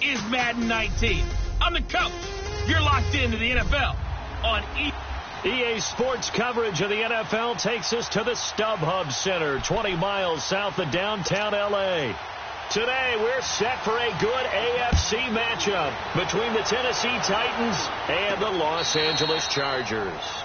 is Madden 19. I'm the coach. You're locked into the NFL on EA Sports coverage of the NFL takes us to the StubHub Center, 20 miles south of downtown L.A. Today, we're set for a good AFC matchup between the Tennessee Titans and the Los Angeles Chargers.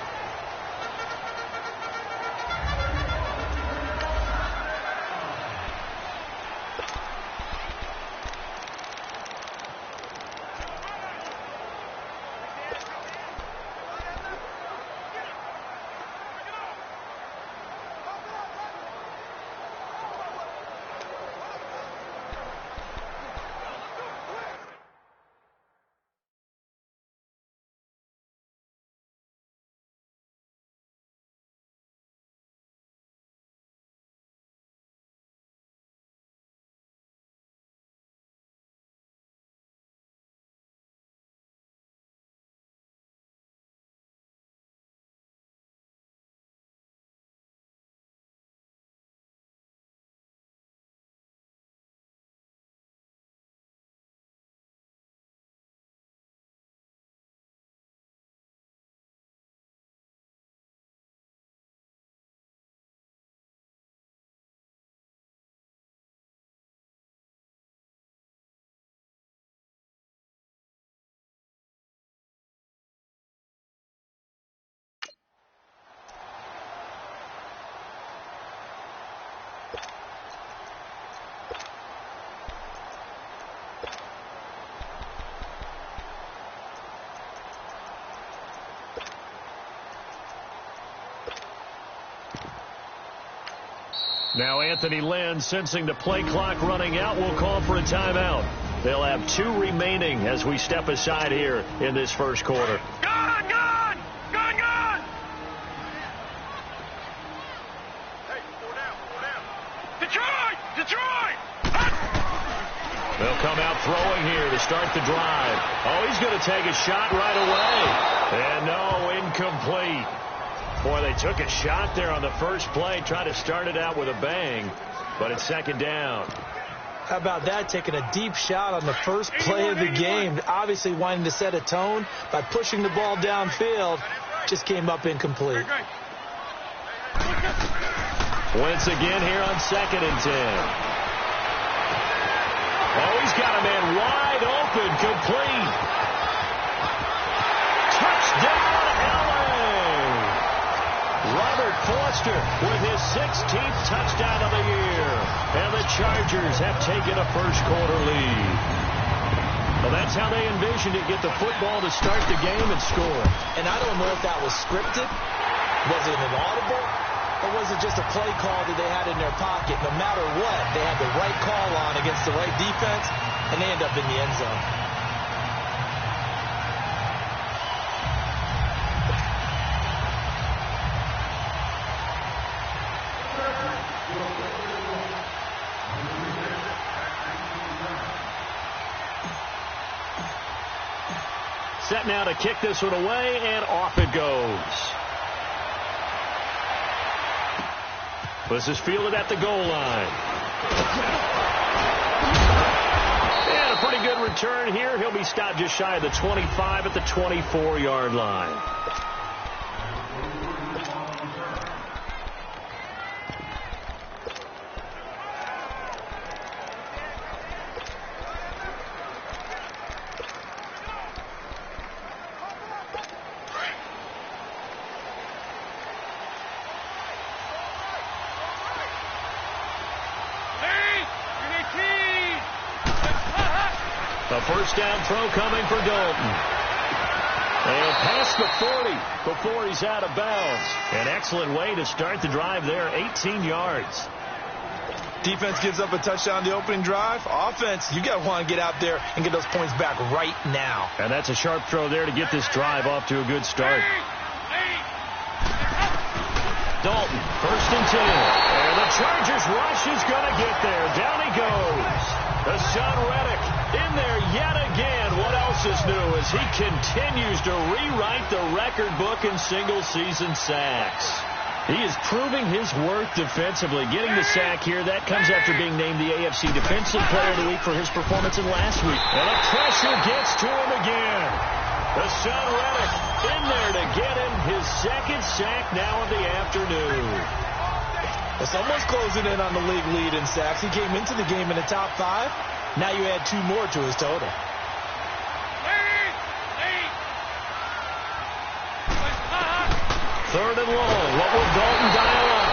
Now Anthony Lynn, sensing the play clock running out, will call for a timeout. They'll have 2 remaining as we step aside here in this first quarter. Gone! Hey, 4 down. Detroit! They'll come out throwing here to start the drive. Oh, he's going to take a shot right away. And no, incomplete. Boy, they took a shot there on the first play, tried to start it out with a bang, but it's second down. How about that, taking a deep shot on the first play of the game, obviously wanting to set a tone by pushing the ball downfield, just came up incomplete. Once again here on 2nd and 10. Oh, he's got a man wide open, complete. Touchdown, Robert Foster with his 16th touchdown of the year. And the Chargers have taken a first-quarter lead. Well, that's how they envisioned it, get the football to start the game and score. And I don't know if that was scripted. Was it an audible? Or was it just a play call that they had in their pocket? No matter what, they had the right call on against the right defense, and they end up in the end zone. Set now to kick this one away, and off it goes. This is fielded at the goal line. And a pretty good return here. He'll be stopped just shy of the 25 at the 24-yard line. A first down throw coming for Dalton. And past the 40 before he's out of bounds. An excellent way to start the drive there, 18 yards. Defense gives up a touchdown the opening drive. Offense, you got to want to get out there and get those points back right now. And that's a sharp throw there to get this drive off to a good start. Dalton, 1st and 10. And the Chargers rush is going to get there. Down he goes. Hassan Reddick in there yet again. What else is new as he continues to rewrite the record book in single-season sacks. He is proving his worth defensively. Getting the sack here, that comes after being named the AFC Defensive Player of the Week for his performance in last week. And the pressure gets to him again. Hassan Reddick in there to get him his second sack now in the afternoon. Well, someone's closing in on the league lead in sacks. He came into the game in the top 5. Now you add 2 more to his total. Third and long. What will Dalton dial up?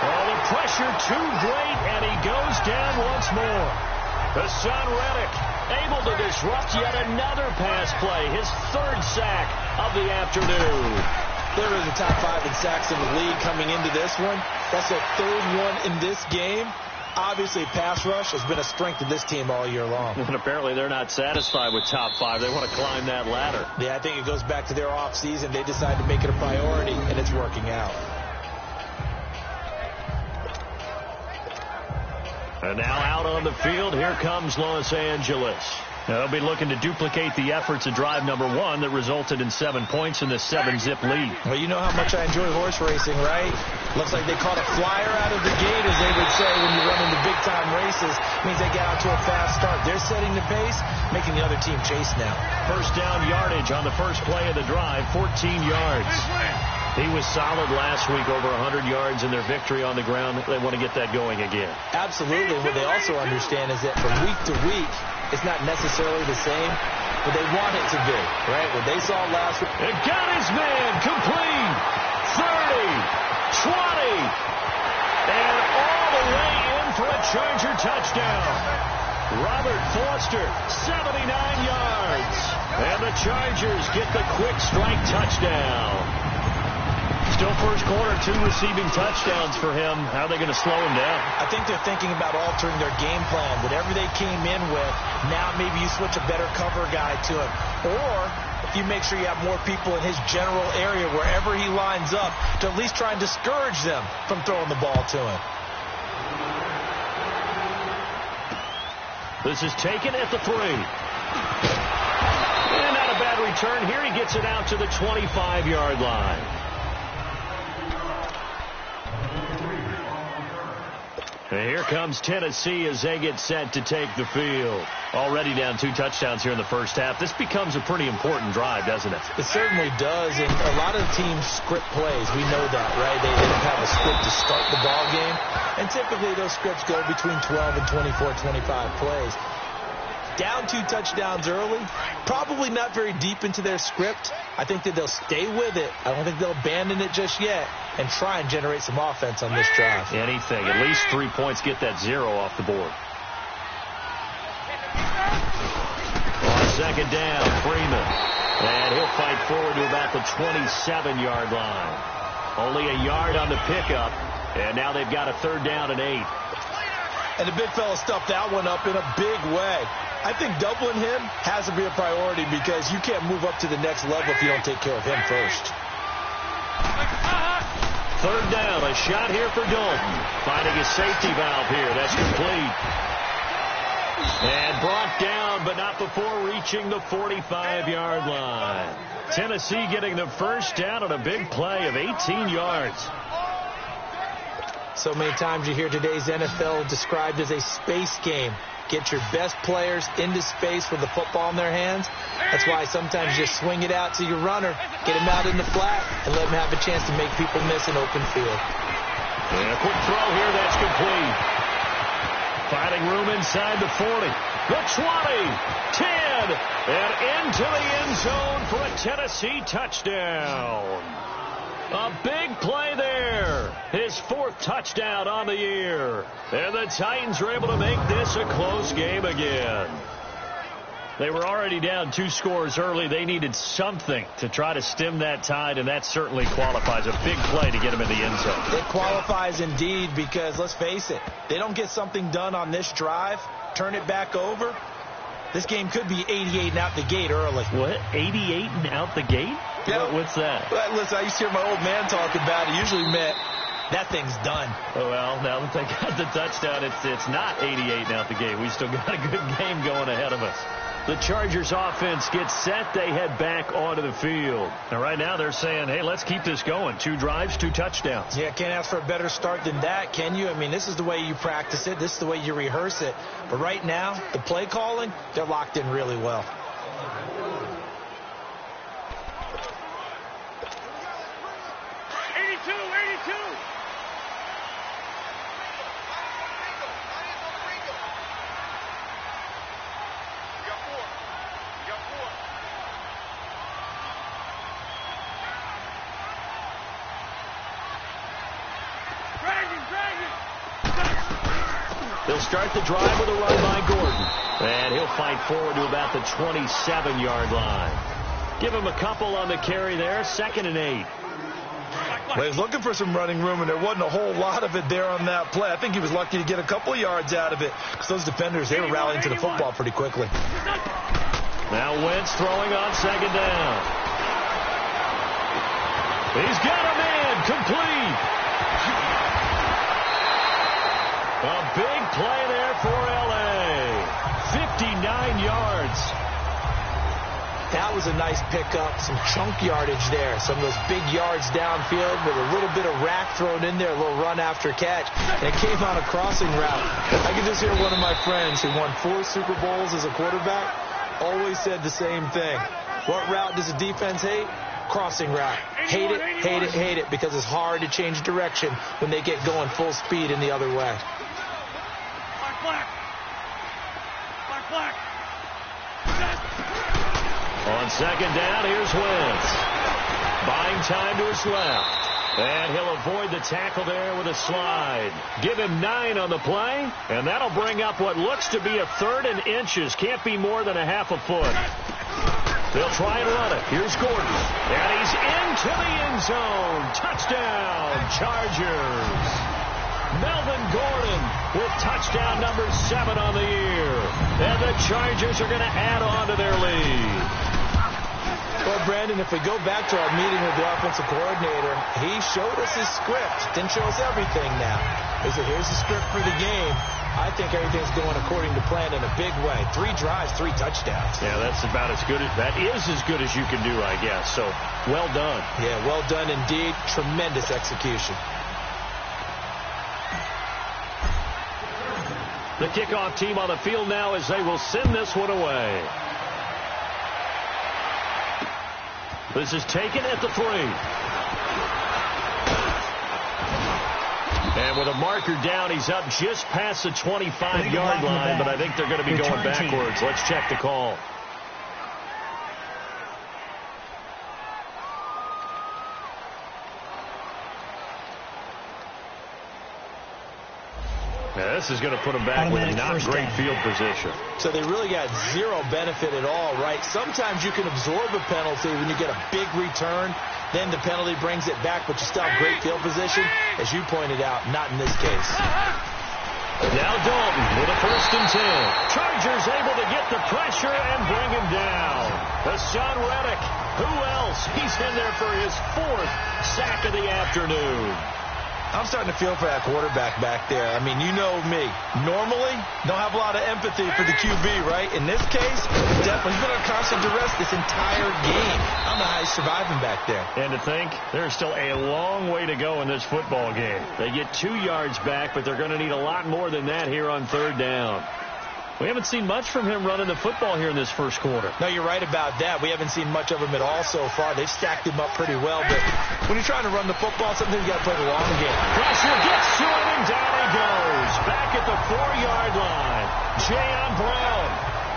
Oh, the pressure too great, and he goes down once more. Hassan Reddick able to disrupt yet another pass play. His 3rd sack of the afternoon. There is a top 5 in sacks in the league coming into this one. That's a 3rd one in this game. Obviously, pass rush has been a strength of this team all year long. And apparently they're not satisfied with top 5. They want to climb that ladder. Yeah, I think it goes back to their offseason. They decided to make it a priority, and it's working out. And now out on the field, here comes Los Angeles. They'll be looking to duplicate the efforts of drive number 1 that resulted in 7 points in the 7-zip lead. Well, you know how much I enjoy horse racing, right? Looks like they caught a flyer out of the gate, as they would say when you run into big-time races. It means they get out to a fast start. They're setting the pace, making the other team chase now. First down yardage on the first play of the drive, 14 yards. He was solid last week, over 100 yards in their victory on the ground. They want to get that going again. Absolutely. What they also understand is that from week to week, it's not necessarily the same, but they want it to be, right? What they saw last week. It got his man complete. 30, 20, and all the way in for a Charger touchdown. Robert Foster, 79 yards. And the Chargers get the quick strike touchdown. Still first quarter, 2 receiving touchdowns for him. How are they going to slow him down? I think they're thinking about altering their game plan. Whatever they came in with, now maybe you switch a better cover guy to him. Or you make sure you have more people in his general area wherever he lines up to at least try and discourage them from throwing the ball to him. This is taken at the 3. And not a bad return here. He gets it out to the 25-yard line. And here comes Tennessee as they get set to take the field. Already down 2 touchdowns here in the first half. This becomes a pretty important drive, doesn't it? It certainly does, and a lot of teams script plays. We know that, right? They don't have a script to start the ball game, and typically those scripts go between 12 and 24, 25 plays. Down 2 touchdowns early, probably not very deep into their script. I think that they'll stay with it. I don't think they'll abandon it just yet and try and generate some offense on this drive. Anything. At least 3 points, get that 0 off the board. On second down, Freeman. And he'll fight forward to about the 27-yard line. Only a yard on the pickup, and now they've got a 3rd down and 8. And the big fella stuffed that one up in a big way. I think doubling him has to be a priority because you can't move up to the next level if you don't take care of him first. 3rd down, a shot here for Dalton. Finding a safety valve here. That's complete. And brought down, but not before reaching the 45-yard line. Tennessee getting the first down on a big play of 18 yards. So many times you hear today's NFL described as a space game. Get your best players into space with the football in their hands. That's why sometimes you just swing it out to your runner, get him out in the flat, and let him have a chance to make people miss an open field. And a quick throw here, that's complete. Finding room inside the 40, the 20, 10, and into the end zone for a Tennessee touchdown. A big play there. His 4th touchdown on the year. And the Titans were able to make this a close game again. They were already down 2 scores early. They needed something to try to stem that tide, and that certainly qualifies. A big play to get them in the end zone. It qualifies indeed because, let's face it, they don't get something done on this drive, turn it back over, this game could be 88 and out the gate early. What? 88 and out the gate? Yeah. What's that? Well, listen, I used to hear my old man talk about it. Usually meant that thing's done. Oh, well, now that they got the touchdown, it's not 88 and out the gate. We still got a good game going ahead of us. The Chargers offense gets set. They head back onto the field. And right now they're saying, hey, let's keep this going. 2 drives, 2 touchdowns. Yeah, can't ask for a better start than that, can you? I mean, this is the way you practice it. This is the way you rehearse it. But right now, the play calling, they're locked in really well. They'll start the drive with a run by Gordon. And he'll fight forward to about the 27-yard line. Give him a couple on the carry there. 2nd and 8. Well, he's looking for some running room, and there wasn't a whole lot of it there on that play. I think he was lucky to get a couple yards out of it because those defenders, they were rallying to the football pretty quickly. Now Wentz throwing on 2nd down. He's got a man complete. A big play there for L.A. 59 yards. That was a nice pickup, some chunk yardage there. Some of those big yards downfield with a little bit of rack thrown in there, a little run after catch. And it came on a crossing route. I can just hear one of my friends who won 4 Super Bowls as a quarterback always said the same thing. What route does the defense hate? Crossing route. Hate it, hate it, hate it, because it's hard to change direction when they get going full speed in the other way. On 2nd down, here's Wentz. Buying time to his left. And he'll avoid the tackle there with a slide. Give him 9 on the play, and that'll bring up what looks to be a 3rd and inches. Can't be more than a half a foot. They'll try and run it. Here's Gordon. And he's into the end zone. Touchdown, Chargers. Melvin Gordon with touchdown number 7 on the year. And the Chargers are going to add on to their lead. Well, Brandon, if we go back to our meeting with the offensive coordinator, he showed us his script. Didn't show us everything now. He said, here's the script for the game. I think everything's going according to plan in a big way. 3 drives, 3 touchdowns. Yeah, that's about as good. That is as good as you can do, I guess. So, well done. Yeah, well done indeed. Tremendous execution. The kickoff team on the field now as they will send this one away. This is taken at the 3. And with a marker down, he's up just past the 25-yard line, but I think they're going to be going backwards. Let's check the call. Yeah, this is going to put them back with a not great field position. So they really got 0 benefit at all, right? Sometimes you can absorb a penalty when you get a big return. Then the penalty brings it back, but you still have great field position. As you pointed out, not in this case. Now Dalton with a 1st and 10. Chargers able to get the pressure and bring him down. Hassan Reddick. Who else? He's in there for his 4th sack of the afternoon. I'm starting to feel for that quarterback back there. I mean, you know me. Normally, don't have a lot of empathy for the QB, right? In this case, definitely. He's been on constant duress this entire game. I don't know how he's surviving back there. And to think, there's still a long way to go in this football game. They get 2 yards back, but they're going to need a lot more than that here on 3rd down. We haven't seen much from him running the football here in this first quarter. No, you're right about that. We haven't seen much of him at all so far. They've stacked him up pretty well. But when you're trying to run the football, sometimes you got to play the long game. Pressure gets to him, and down he goes. Back at the 4-yard line. Jayon Brown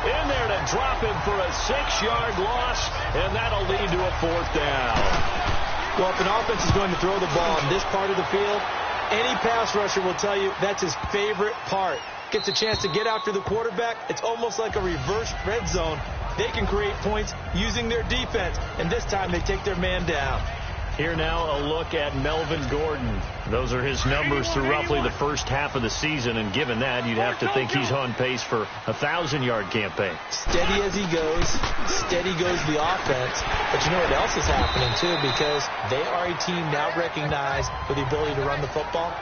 in there to drop him for a 6-yard loss, and that'll lead to a 4th down. Well, if an offense is going to throw the ball in this part of the field, any pass rusher will tell you that's his favorite part. Gets a chance to get after the quarterback. It's almost like a reverse red zone. They can create points using their defense, and this time they take their man down. Here now a look at Melvin Gordon. Those are his numbers through roughly the first half of the season, and given that, you'd have to think he's on pace for a 1,000-yard campaign. Steady as he goes. Steady goes the offense. But you know what else is happening, too, because they are a team now recognized for the ability to run the football.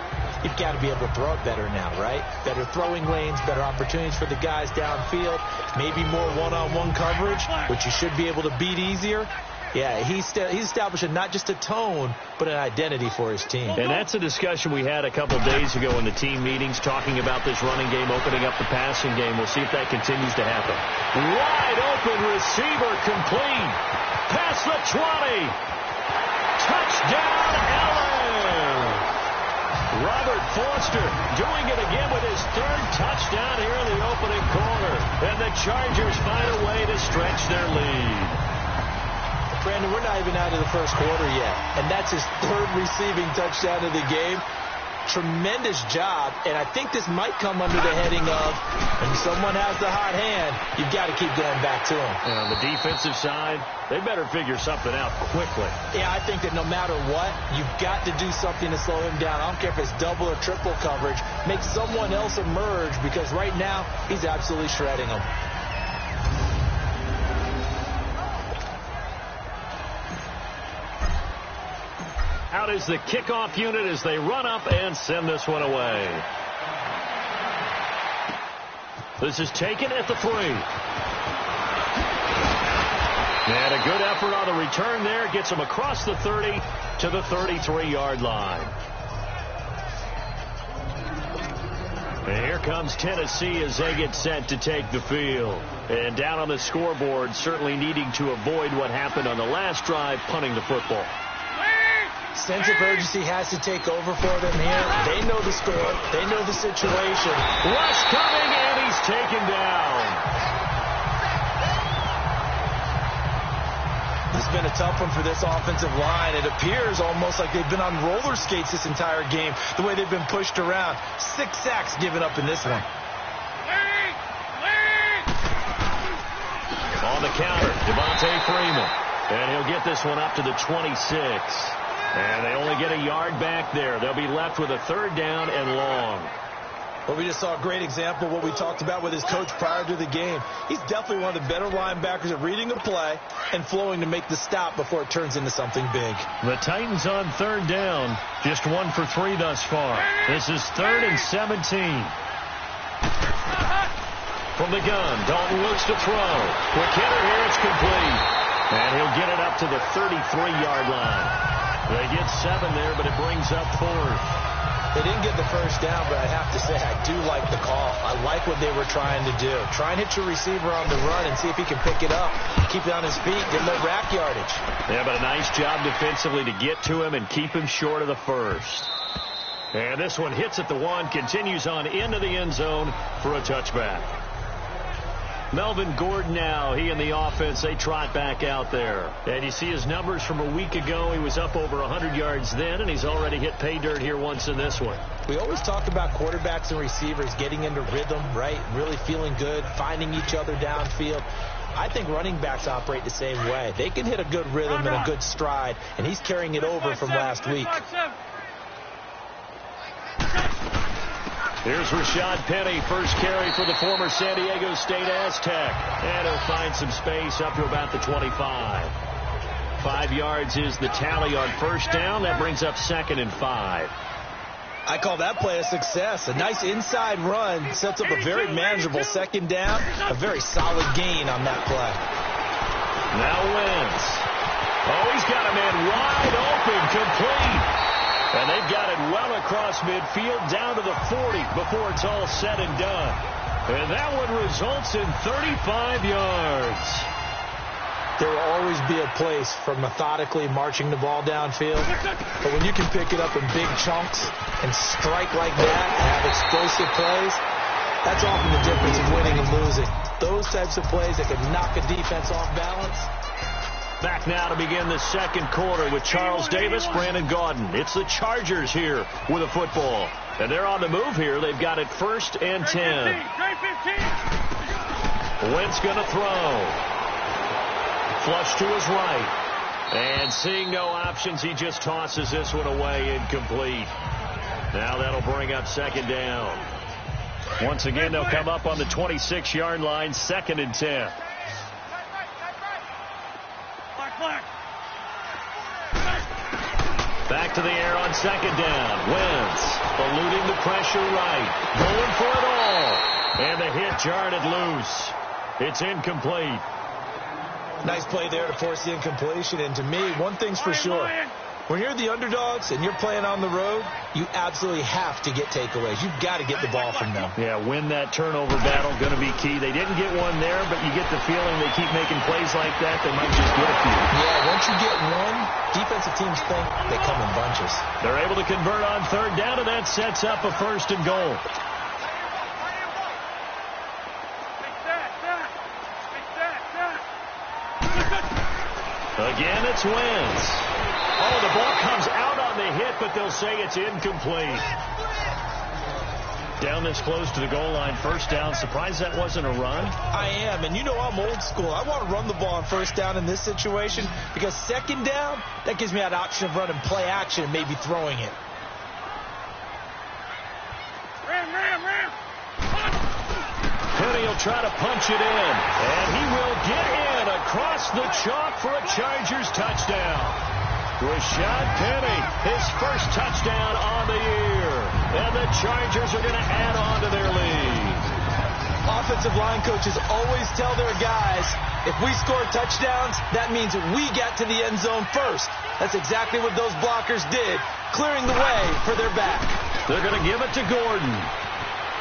you've got to be able to throw it better now, right? Better throwing lanes, better opportunities for the guys downfield, maybe more one-on-one coverage, which you should be able to beat easier. Yeah, he's establishing not just a tone, but an identity for his team. And that's a discussion we had a couple days ago in the team meetings, talking about this running game, opening up the passing game. We'll see if that continues to happen. Wide open receiver, complete. Past the 20. Touchdown, LA. Robert Foster doing it again with his third touchdown here in the opening quarter. And the Chargers find a way to stretch their lead. Brandon, we're not even out of the first quarter yet, and that's his third receiving touchdown of the game. Tremendous job, and I think this might come under the heading of, when someone has the hot hand, you've got to keep going back to him. And on the defensive side, they better figure something out quickly. Yeah, I think that no matter what, you've got to do something to slow him down. I don't care if it's double or triple coverage. Make someone else emerge, because right now, he's absolutely shredding them. Out is the kickoff unit as they run up and send this one away. This is taken at the 3. And a good effort on the return there. Gets him across the 30 to the 33-yard line. And here comes Tennessee as they get set to take the field. And down on the scoreboard, certainly needing to avoid what happened on the last drive, punting the football. Sense of urgency has to take over for them here. They know the score. They know the situation. Rush coming, and he's taken down. This has been a tough one for this offensive line. It appears almost like they've been on roller skates this entire game, the way they've been pushed around. 6 sacks given up in this one. On the counter, Devontae Freeman. And he'll get this one up to the 26. And they only get a yard back there. They'll be left with a 3rd down and long. Well, we just saw a great example of what we talked about with his coach prior to the game. He's definitely one of the better linebackers at reading a play and flowing to make the stop before it turns into something big. The Titans on 3rd down. Just 1 for 3 thus far. This is 3rd and 17. From the gun, Dalton looks to throw. Quick hitter here, it's complete. And he'll get it up to the 33-yard line. They get 7 there, but it brings up 4th. They didn't get the first down, but I have to say I do like the call. I like what they were trying to do. Try and hit your receiver on the run and see if he can pick it up. Keep it on his feet, get more rack yardage. Yeah, but a nice job defensively to get to him and keep him short of the first. And this one hits at the 1, continues on into the end zone for a touchback. Melvin Gordon now, he and the offense, they trot back out there. And you see his numbers from a week ago. He was up over 100 yards then, and he's already hit pay dirt here once in this one. We always talk about quarterbacks and receivers getting into rhythm, right? Really feeling good, finding each other downfield. I think running backs operate the same way. They can hit a good rhythm and a good stride, and he's carrying it over from last week. Here's Rashad Penny, first carry for the former San Diego State Aztec. And he'll find some space up to about the 25. 5 yards is the tally on first down. That brings up 2nd and 5. I call that play a success. A nice inside run sets up a very manageable 2nd down. A very solid gain on that play. Now Wentz. Oh, he's got a man wide open, complete. And they've got it well across midfield down to the 40 before it's all said and done. And that one results in 35 yards. There will always be a place for methodically marching the ball downfield. But when you can pick it up in big chunks and strike like that and have explosive plays, that's often the difference of winning and losing. Those types of plays that can knock a defense off balance. Back now to begin the 2nd quarter with Charles Davis, Brandon Gaudin. It's the Chargers here with a football. And they're on the move here. They've got it 1st and 10. Wentz going to throw. Flush to his right. And seeing no options, he just tosses this one away, incomplete. Now that'll bring up 2nd down. Once again, they'll come up on the 26-yard line, 2nd and 10. Back back to the air on second down. Wentz eluding the pressure right. Going for it all. And the hit jarred it loose. It's incomplete. Nice play there to force the incompletion. And to me, one thing's for sure. When you're the underdogs and you're playing on the road, you absolutely have to get takeaways. You've got to get the ball from them. Yeah, win that turnover battle, going to be key. They didn't get one there, but you get the feeling they keep making plays like that, they might just get a few. Yeah, once you get one, defensive teams think they come in bunches. They're able to convert on third down, and that sets up a first and goal. Again, it's Wentz. Oh, the ball comes out on the hit, but they'll say it's incomplete. Down this close to the goal line, first down. Surprised that wasn't a run? I am, and you know I'm old school. I want to run the ball on first down in this situation because second down, that gives me that option of running play action and maybe throwing it. Penny will try to punch it in, and he will get in across the chalk for a Chargers touchdown. Rashad Penny, his first touchdown on the year. And the Chargers are going to add on to their lead. Offensive line coaches always tell their guys, if we score touchdowns, that means we got to the end zone first. That's exactly what those blockers did, clearing the way for their back. They're going to give it to Gordon.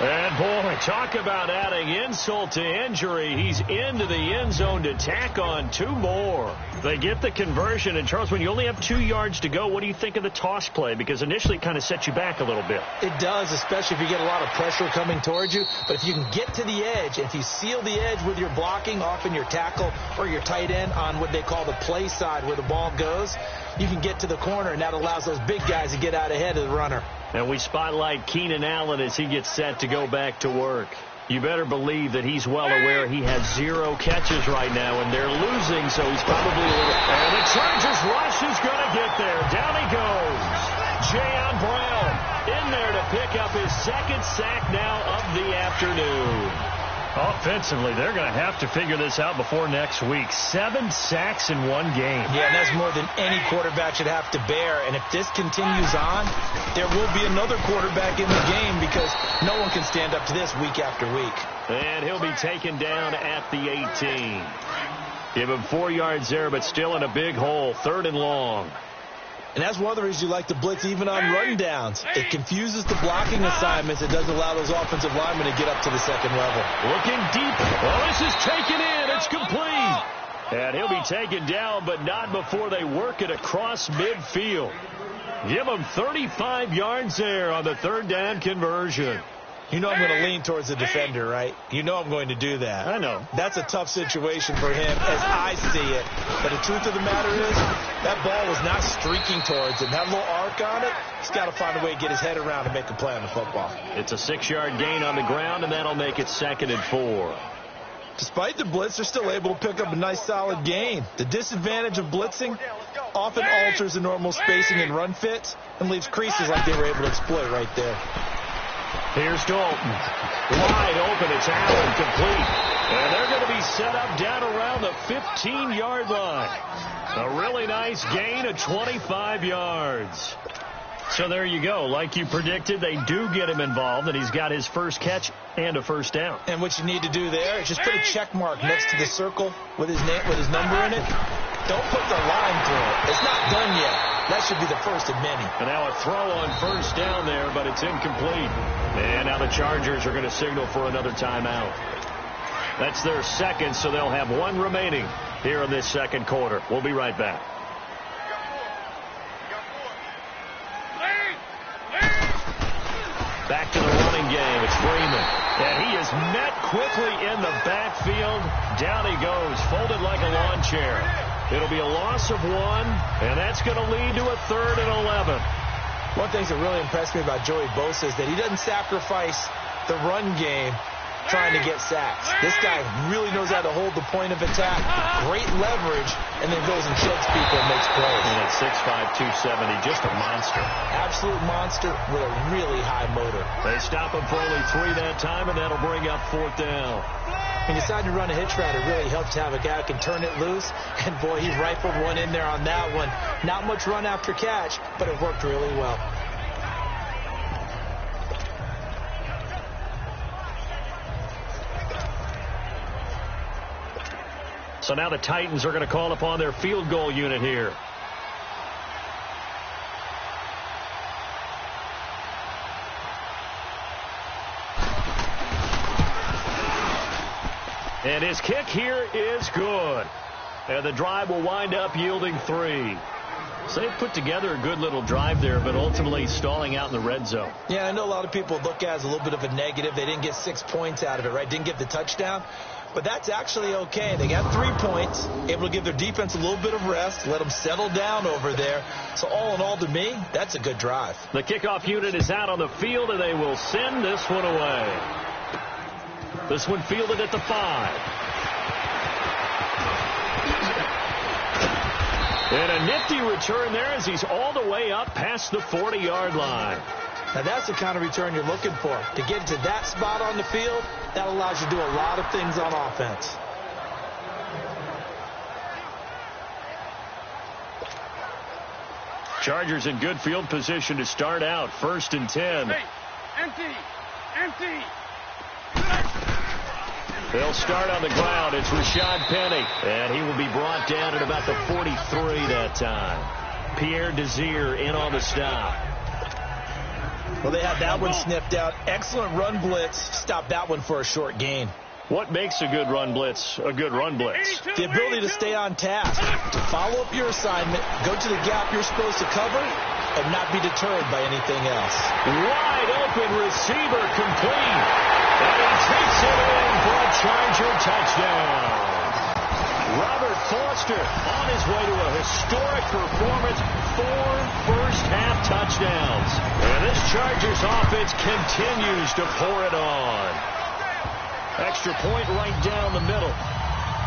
And, boy, talk about adding insult to injury. He's into the end zone to tack on two more. They get the conversion. And, Charles, when you only have 2 yards to go, what do you think of the toss play? Because initially it kind of sets you back a little bit. It does, especially if you get a lot of pressure coming towards you. But if you can get to the edge, if you seal the edge with your blocking, often your tackle or your tight end on what they call the play side where the ball goes, you can get to the corner, and that allows those big guys to get out ahead of the runner. And we spotlight Keenan Allen as he gets set to go back to work. You better believe that he's well aware he has 0 catches right now, and they're losing, so he's probably a little... And the Chargers rush is going to get there. Down he goes. Jayon Brown in there to pick up his second sack now of the afternoon. Offensively, they're going to have to figure this out before next week. 7 sacks in one game. Yeah, and that's more than any quarterback should have to bear. And if this continues on, there will be another quarterback in the game because no one can stand up to this week after week. And he'll be taken down at the 18. Give him 4 yards there, but still in a big hole. 3rd and long. And that's one of the reasons you like to blitz even on run downs. It confuses the blocking assignments. It doesn't allow those offensive linemen to get up to the second level. Looking deep. Well, this is taken in. It's complete. And he'll be taken down, but not before they work it across midfield. Give him 35 yards there on the 3rd down conversion. You know I'm going to lean towards the defender, right? You know I'm going to do that. I know. That's a tough situation for him as I see it. But the truth of the matter is that ball was not streaking towards him. That little arc on it, he's got to find a way to get his head around and make a play on the football. It's a 6-yard gain on the ground, and that'll make it 2nd and 4. Despite the blitz, they're still able to pick up a nice solid gain. The disadvantage of blitzing often alters the normal spacing and run fits and leaves creases like they were able to exploit right there. Here's Dalton. Wide open. It's Allen, complete. And they're going to be set up down around the 15-yard line. A really nice gain of 25 yards. So there you go. Like you predicted, they do get him involved, and he's got his first catch and a first down. And what you need to do there is just put a check mark next to the circle with his name, with his number in it. Don't put the line through it. It's not done yet. That should be the first of many. And now a throw on first down there, but it's incomplete. And now the Chargers are going to signal for another timeout. That's their second, so they'll have 1 remaining here in this second quarter. We'll be right back. Back to the running game. It's Freeman. And he is met quickly in the backfield. Down he goes, folded like a lawn chair. It'll be a loss of 1, and that's going to lead to a 3rd and 11. One thing that really impressed me about Joey Bosa is that he doesn't sacrifice the run game trying to get sacks. This guy really knows how to hold the point of attack, great leverage, and then goes and sheds people and makes plays. And at 6'5", 270, just a monster. Absolute monster with a really high motor. They stop him for only 3 that time, and that'll bring up 4th down. When you decide to run a hitch route, it really helps to have a guy who can turn it loose. And, boy, he rifled one in there on that one. Not much run after catch, but it worked really well. So now the Titans are going to call upon their field goal unit here. And his kick here is good. And the drive will wind up yielding 3. So they put together a good little drive there, but ultimately stalling out in the red zone. Yeah, I know a lot of people look at it as a little bit of a negative. They didn't get 6 points out of it, right? Didn't get the touchdown. But that's actually okay. They got 3 points, able to give their defense a little bit of rest, let them settle down over there. So all in all, to me, that's a good drive. The kickoff unit is out on the field, and they will send this one away. This one fielded at the 5. And a nifty return there as he's all the way up past the 40-yard line. Now, that's the kind of return you're looking for. To get to that spot on the field, that allows you to do a lot of things on offense. Chargers in good field position to start out. 1st and 10. Hey, empty. They'll start on the ground. It's Rashad Penny. And he will be brought down at about the 43 that time. Pierre Desir in on the stop. Well, they had that one sniffed out. Excellent run blitz. Stop that one for a short gain. What makes a good run blitz a good run blitz? The ability to stay on task, to follow up your assignment, go to the gap you're supposed to cover, and not be deterred by anything else. Wide open receiver complete. And he takes it in for a Charger touchdown. Robert Foster on his way to a historic performance. 4 first-half touchdowns. And this Chargers offense continues to pour it on. Extra point right down the middle.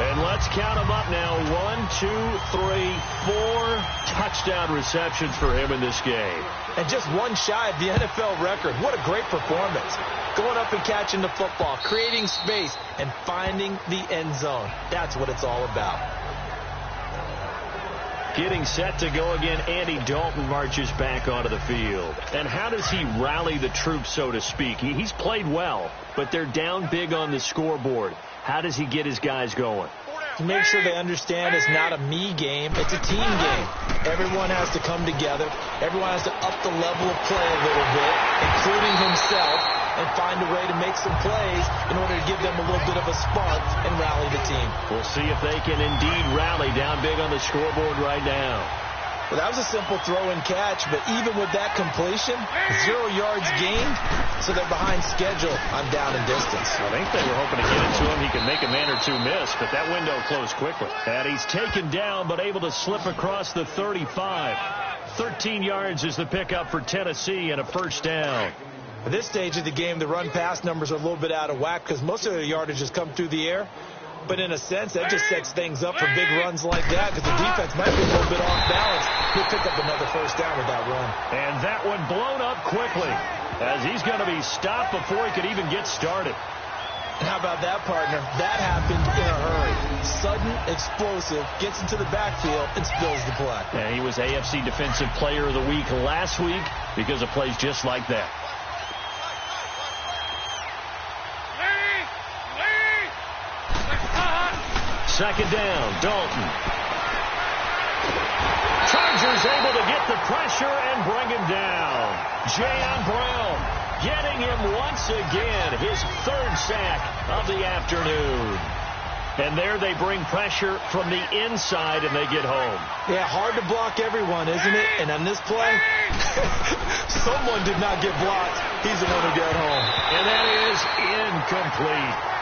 And let's count them up now. 1, 2, 3, 4 touchdown receptions for him in this game. And just one shy of the NFL record. What a great performance. Going up and catching the football, creating space, and finding the end zone. That's what it's all about. Getting set to go again, Andy Dalton marches back onto the field. And how does he rally the troops, so to speak? He's played well, but they're down big on the scoreboard. How does he get his guys going? To make sure they understand it's not a me game, it's a team game. Everyone has to come together. Everyone has to up the level of play a little bit, including himself, and find a way to make some plays in order to give them a little bit of a spark and rally the team. We'll see if they can indeed rally down big on the scoreboard right now. Well, that was a simple throw and catch, but even with that completion, 0 yards gained, so they're behind schedule on down and distance. I think they were hoping to get it to him. He could make a man or two miss, but that window closed quickly. And he's taken down, but able to slip across the 35. 13 yards is the pickup for Tennessee and a first down. At this stage of the game, the run-pass numbers are a little bit out of whack because most of their yardage has come through the air. But in a sense, that just sets things up for big runs like that because the defense might be a little bit off balance. He'll pick up another first down with that run. And that one blown up quickly as he's going to be stopped before he could even get started. And how about that, partner? That happened in a hurry. Sudden, explosive, gets into the backfield, and spills the play. And he was AFC Defensive Player of the Week last week because of plays just like that. Second down, Dalton. Chargers able to get the pressure and bring him down. Jayon Brown getting him once again, his 3rd sack of the afternoon. And there they bring pressure from the inside and they get home. Yeah, hard to block everyone, isn't it? And on this play, someone did not get blocked. He's the one who got home. And that is incomplete.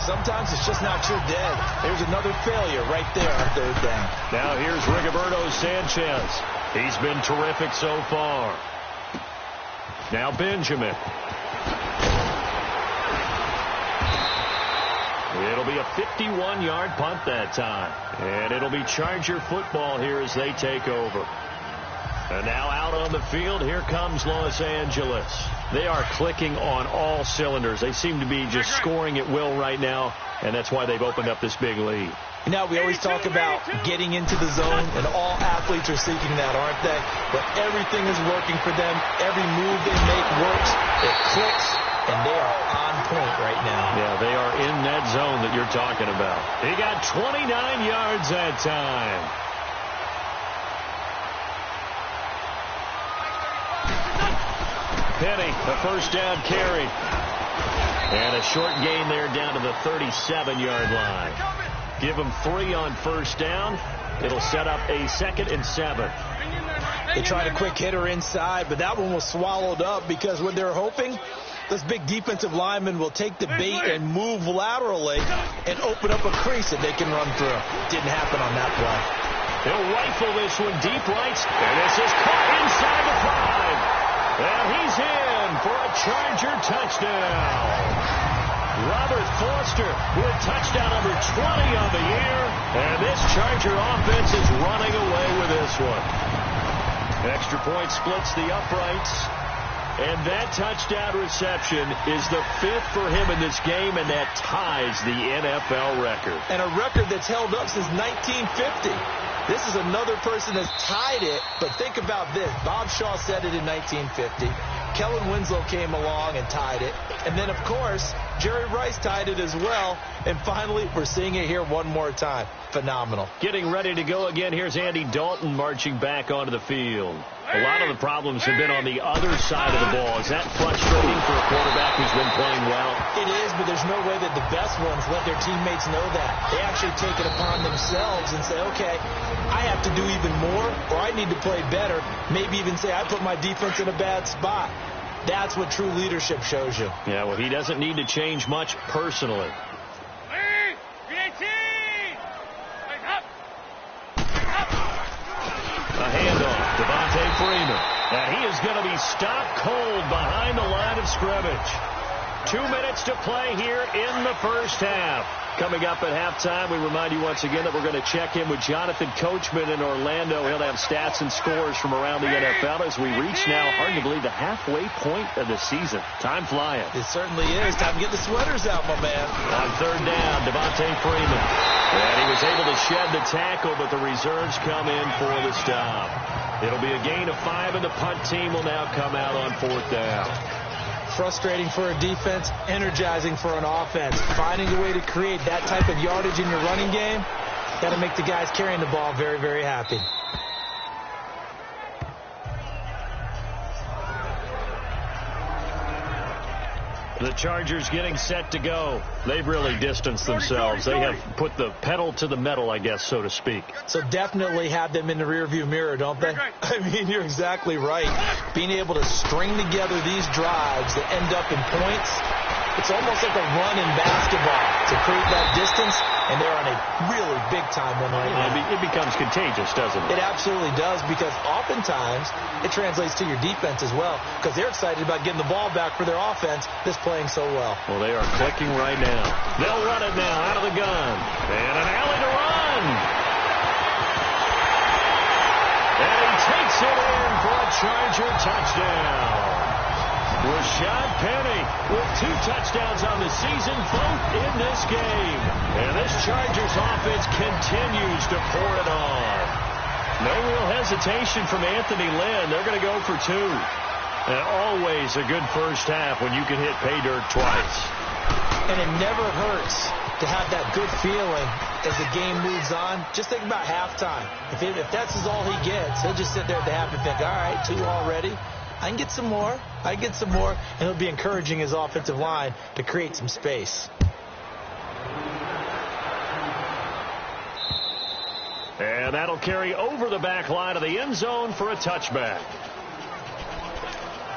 Sometimes it's just not your day. There's another failure right there on 3rd down. Now here's Rigoberto Sanchez. He's been terrific so far. Now Benjamin. It'll be a 51-yard punt that time. And it'll be Charger football here as they take over. And now out on the field, here comes Los Angeles. They are clicking on all cylinders. They seem to be just scoring at will right now, and that's why they've opened up this big lead. Now, we always talk about getting into the zone, and all athletes are seeking that, aren't they? But everything is working for them. Every move they make works. It clicks, and they are on point right now. Yeah, they are in that zone that you're talking about. He got 29 yards that time. Penny, a first down carry. And a short gain there down to the 37-yard line. Give them 3 on first down. It'll set up a 2nd and 7. They tried a quick hitter inside, but that one was swallowed up because what they're hoping, this big defensive lineman will take the bait and move laterally and open up a crease that they can run through. Didn't happen on that play. He'll rifle this one deep right, and this is caught inside the 5. And he's in for a Charger touchdown. Robert Foster with touchdown number 20 on the year. And this Charger offense is running away with this one. Extra point splits the uprights. And that touchdown reception is the 5th for him in this game, and that ties the NFL record. And a record that's held up since 1950. This is another person that's tied it, but think about this. Bob Shaw said it in 1950. Kellen Winslow came along and tied it. And then, of course, Jerry Rice tied it as well. And finally, we're seeing it here one more time. Phenomenal. Getting ready to go again. Here's Andy Dalton marching back onto the field. A lot of the problems have been on the other side of the ball. Is that frustrating for a quarterback who's been playing well? It is, but there's no way that the best ones let their teammates know that. They actually take it upon themselves and say, okay, I have to do even more, or I need to play better. Maybe even say, I put my defense in a bad spot. That's what true leadership shows you. Yeah, well, he doesn't need to change much personally. A handoff, Devontae Freeman. And he is going to be stopped cold behind the line of scrimmage. 2 minutes to play here in the first half. Coming up at halftime, we remind you once again that we're going to check in with Jonathan Coachman in Orlando. He'll have stats and scores from around the NFL as we reach now, hard to believe, the halfway point of the season. Time flying. It certainly is. Time to get the sweaters out, my man. On third down, Devontae Freeman. And he was able to shed the tackle, but the reserves come in for the stop. It'll be a gain of 5, and the punt team will now come out on 4th down. Frustrating for a defense, energizing for an offense. Finding a way to create that type of yardage in your running game, got to make the guys carrying the ball very, very happy. The Chargers getting set to go. They've really distanced themselves. They have put the pedal to the metal, I guess, so to speak. So definitely have them in the rearview mirror, don't they? I mean, you're exactly right. Being able to string together these drives that end up in points, it's almost like a run in basketball to create that distance, and they're on a really big-time one right now. It becomes contagious, doesn't it? It absolutely does, because oftentimes it translates to your defense as well, because they're excited about getting the ball back for their offense that's playing so well. Well, they are clicking right now. They'll run it now out of the gun. And an alley to run. And he takes it in for a Charger touchdown. Rashad Penny with 2 touchdowns on the season, both in this game. And this Chargers offense continues to pour it on. No real hesitation from Anthony Lynn. They're going to go for 2. And always a good first half when you can hit pay dirt twice. And it never hurts to have that good feeling as the game moves on. Just think about halftime. If that's all he gets, he'll just sit there at the half and think, all right, 2 already. I can get some more. And he'll be encouraging his offensive line to create some space. And that'll carry over the back line of the end zone for a touchback.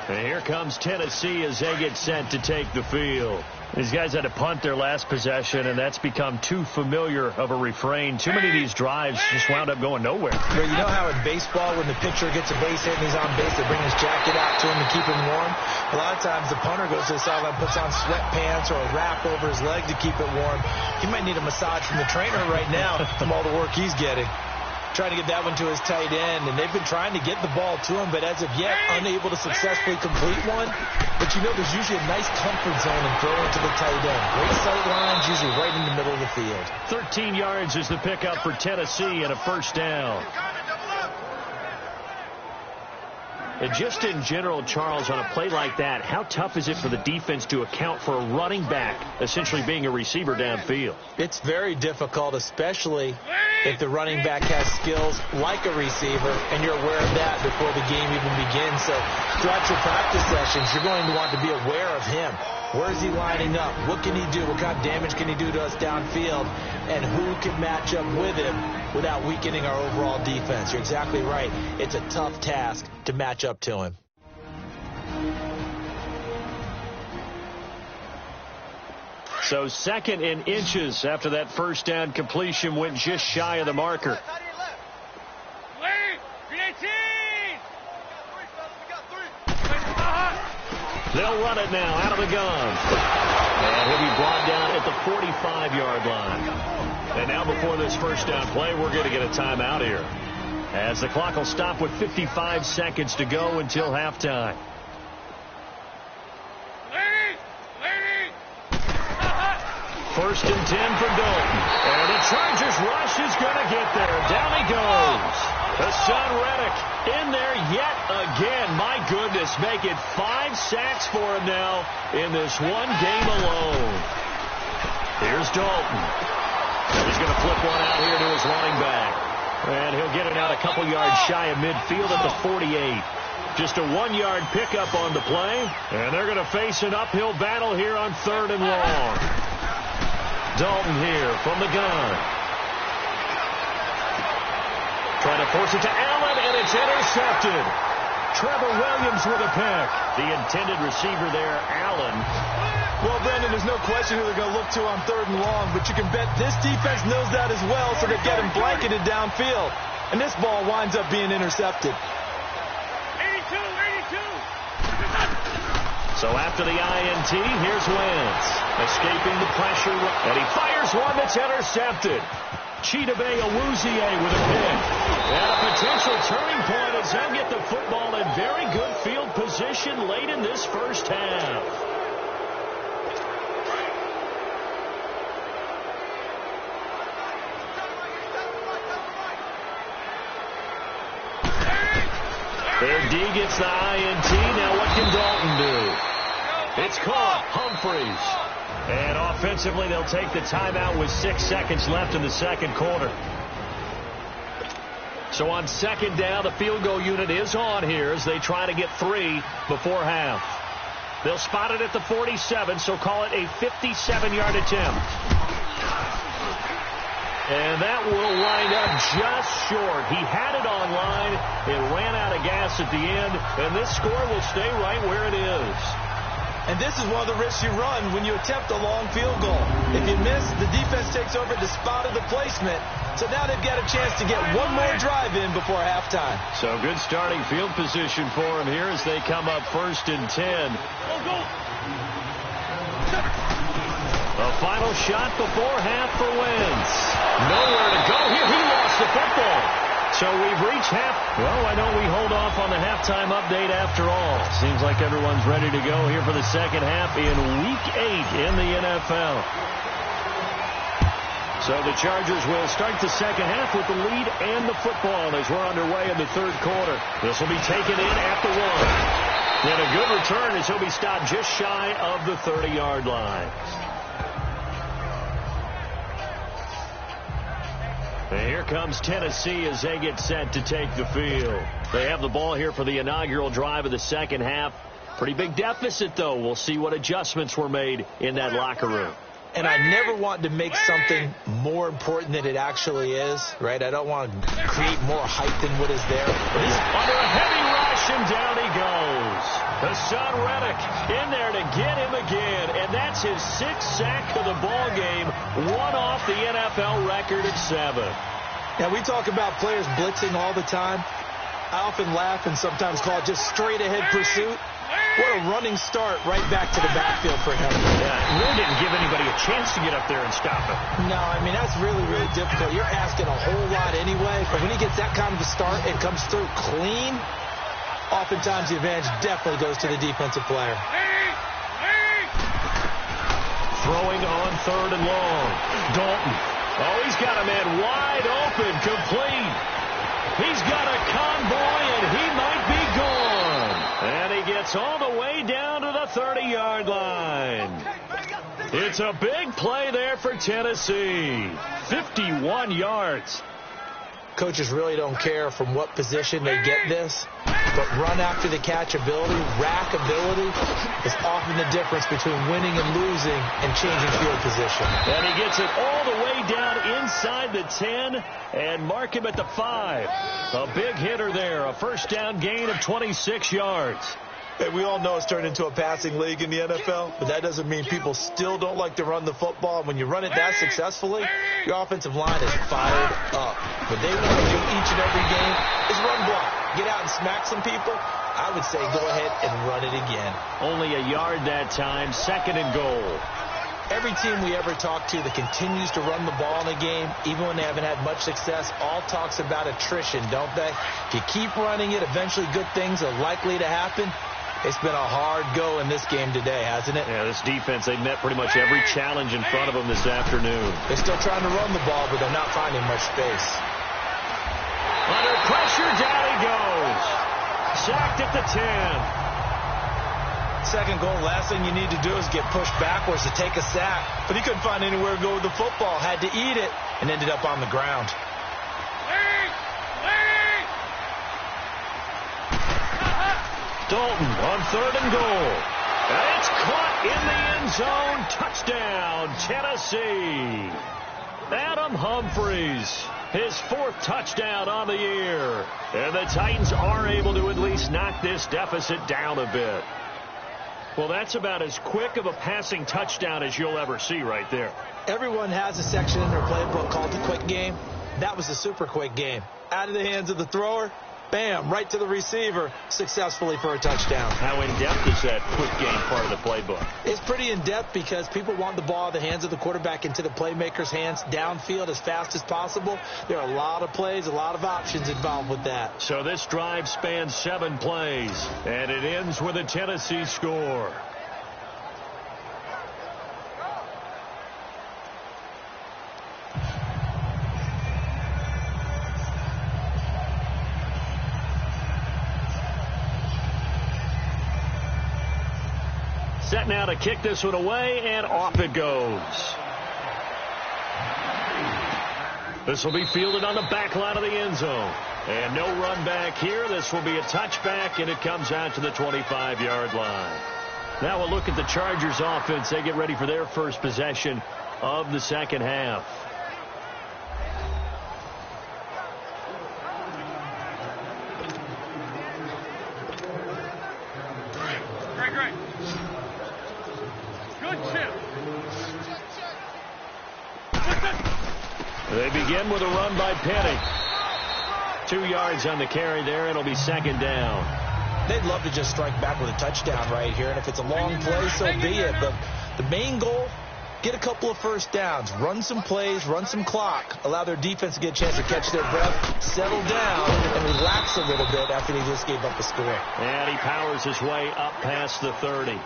And here comes Tennessee as they get set to take the field. These guys had to punt their last possession, and that's become too familiar of a refrain. Too many of these drives just wound up going nowhere. Well, you know how in baseball, when the pitcher gets a base hit and he's on base, they bring his jacket out to him to keep him warm? A lot of times the punter goes to the sideline, puts on sweatpants or a wrap over his leg to keep it warm. He might need a massage from the trainer right now from all the work he's getting. trying to get that one to his tight end, and they've been trying to get the ball to him, but as of yet, unable to successfully complete one. But you know there's usually a nice comfort zone in throwing to the tight end. Great sight lines, usually right in the middle of the field. 13 yards is the pickup for Tennessee and a first down. And just in general, Charles, on a play like that, how tough is it for the defense to account for a running back essentially being a receiver downfield? It's very difficult, especially if the running back has skills like a receiver, and you're aware of that before the game even begins. So throughout your practice sessions, you're going to want to be aware of him. Where is he lining up? What can he do? What kind of damage can he do to us downfield? And who can match up with him without weakening our overall defense? You're exactly right. It's a tough task to match up to him. So 2nd and inches after that first down completion went just shy of the marker. They'll run it now out of the gun. And he'll be brought down at the 45-yard line. And now before this first down play, we're going to get a timeout here, as the clock will stop with 55 seconds to go until halftime. First and 10 for Dalton. And the Chargers rush is going to get there. Down he goes. Hassan Reddick in there yet again. My goodness, make it 5 sacks for him now in this one game alone. Here's Dalton. He's going to flip one out here to his running back. And he'll get it out a couple yards shy of midfield at the 48. Just a 1-yard pickup on the play. And they're going to face an uphill battle here on 3rd and long. Dalton here from the gun. Trying to force it to Allen, and it's intercepted. Trevor Williams with a pick. The intended receiver there, Allen. Well, Brandon, there's no question who they're going to look to on 3rd and long, but you can bet this defense knows that as well, so they get him blanketed downfield. And this ball winds up being intercepted. 82. So after the INT, here's Wentz. Escaping the pressure, and he fires one that's intercepted. Chidobe Awuzie with a pick. And a potential turning point as they'll get the football in very good field position late in this first half. Their D gets the INT. Now what can Dalton do? It's caught. Humphreys. And offensively, they'll take the timeout with 6 seconds left in the second quarter. So on 2nd down, the field goal unit is on here as they try to get 3 before half. They'll spot it at the 47, so call it a 57-yard attempt. And that will wind up just short. He had it on line. It ran out of gas at the end, and this score will stay right where it is. And this is one of the risks you run when you attempt a long field goal. If you miss, the defense takes over the spot of the placement. So now they've got a chance to get one more drive in before halftime. So good starting field position for them here as they come up 1st and 10. A final shot before half for Wentz. Nowhere to go here. He lost the football. So we've reached half. Well, why don't we hold off on the halftime update after all? Seems like everyone's ready to go here for the second half in Week 8 in the NFL. So the Chargers will start the second half with the lead and the football as we're underway in the 3rd quarter. This will be taken in at the 1. And a good return as he'll be stopped just shy of the 30-yard line. And here comes Tennessee as they get set to take the field. They have the ball here for the inaugural drive of the second half. Pretty big deficit, though. We'll see what adjustments were made in that locker room. And I never want to make something more important than it actually is, right? I don't want to create more hype than what is there. But he's under a heavy rush, and down he goes. Hassan Reddick in there to get him again, and that's his 6th sack of the ball game, one off the NFL record at 7. Yeah, we talk about players blitzing all the time. I often laugh and sometimes call it just straight-ahead pursuit. What a running start right back to the backfield for him. Yeah, it really didn't give anybody a chance to get up there and stop him. No, I mean, that's really, really difficult. You're asking a whole lot anyway, but when he gets that kind of a start and comes through clean, oftentimes the advantage definitely goes to the defensive player. Throwing on 3rd and long. Dalton. Oh, he's got a man wide open, complete. He's got a convoy, and he might be gone. And he gets all the way down to the 30-yard line. It's a big play there for Tennessee. 51 yards. Coaches really don't care from what position they get this, but run after the catch ability, rack ability, is often the difference between winning and losing and changing field position. And he gets it all the way down inside the 10 and mark him at the 5. A big hitter there, a first down gain of 26 yards. Hey, we all know it's turned into a passing league in the NFL, but that doesn't mean people still don't like to run the football. And when you run it that successfully, your offensive line is fired up. What they want to do each and every game is run block. Get out and smack some people. I would say go ahead and run it again. Only a yard that time, 2nd and goal. Every team we ever talk to that continues to run the ball in a game, even when they haven't had much success, all talks about attrition, don't they? If you keep running it, eventually good things are likely to happen. It's been a hard go in this game today, hasn't it? Yeah, this defense, they met pretty much every challenge in front of them this afternoon. They're still trying to run the ball, but they're not finding much space. Under pressure, down he goes. Sacked at the 10. 2nd goal, last thing you need to do is get pushed backwards to take a sack. But he couldn't find anywhere to go with the football, had to eat it, and ended up on the ground. Dalton on 3rd and goal. And it's caught in the end zone. Touchdown, Tennessee. Adam Humphries, his 4th touchdown on the year. And the Titans are able to at least knock this deficit down a bit. Well, that's about as quick of a passing touchdown as you'll ever see right there. Everyone has a section in their playbook called the quick game. That was a super quick game. Out of the hands of the thrower, bam, right to the receiver, successfully for a touchdown. How in-depth is that quick game part of the playbook? It's pretty in-depth because people want the ball out of the hands of the quarterback into the playmaker's hands downfield as fast as possible. There are a lot of plays, a lot of options involved with that. So this drive spans 7 plays, and it ends with a Tennessee score. Set now to kick this one away, and off it goes. This will be fielded on the back line of the end zone. And no run back here. This will be a touchback, and it comes out to the 25-yard line. Now we'll look at the Chargers offense. They get ready for their first possession of the second half. Great. Good chip. They begin with a run by Penny. 2 yards on the carry there. It'll be 2nd down. They'd love to just strike back with a touchdown right here, and if it's a long play, so be it. But the main goal, get a couple of first downs, run some plays, run some clock, allow their defense to get a chance to catch their breath, settle down, and relax a little bit after they just gave up a score. And he powers his way up past the 30.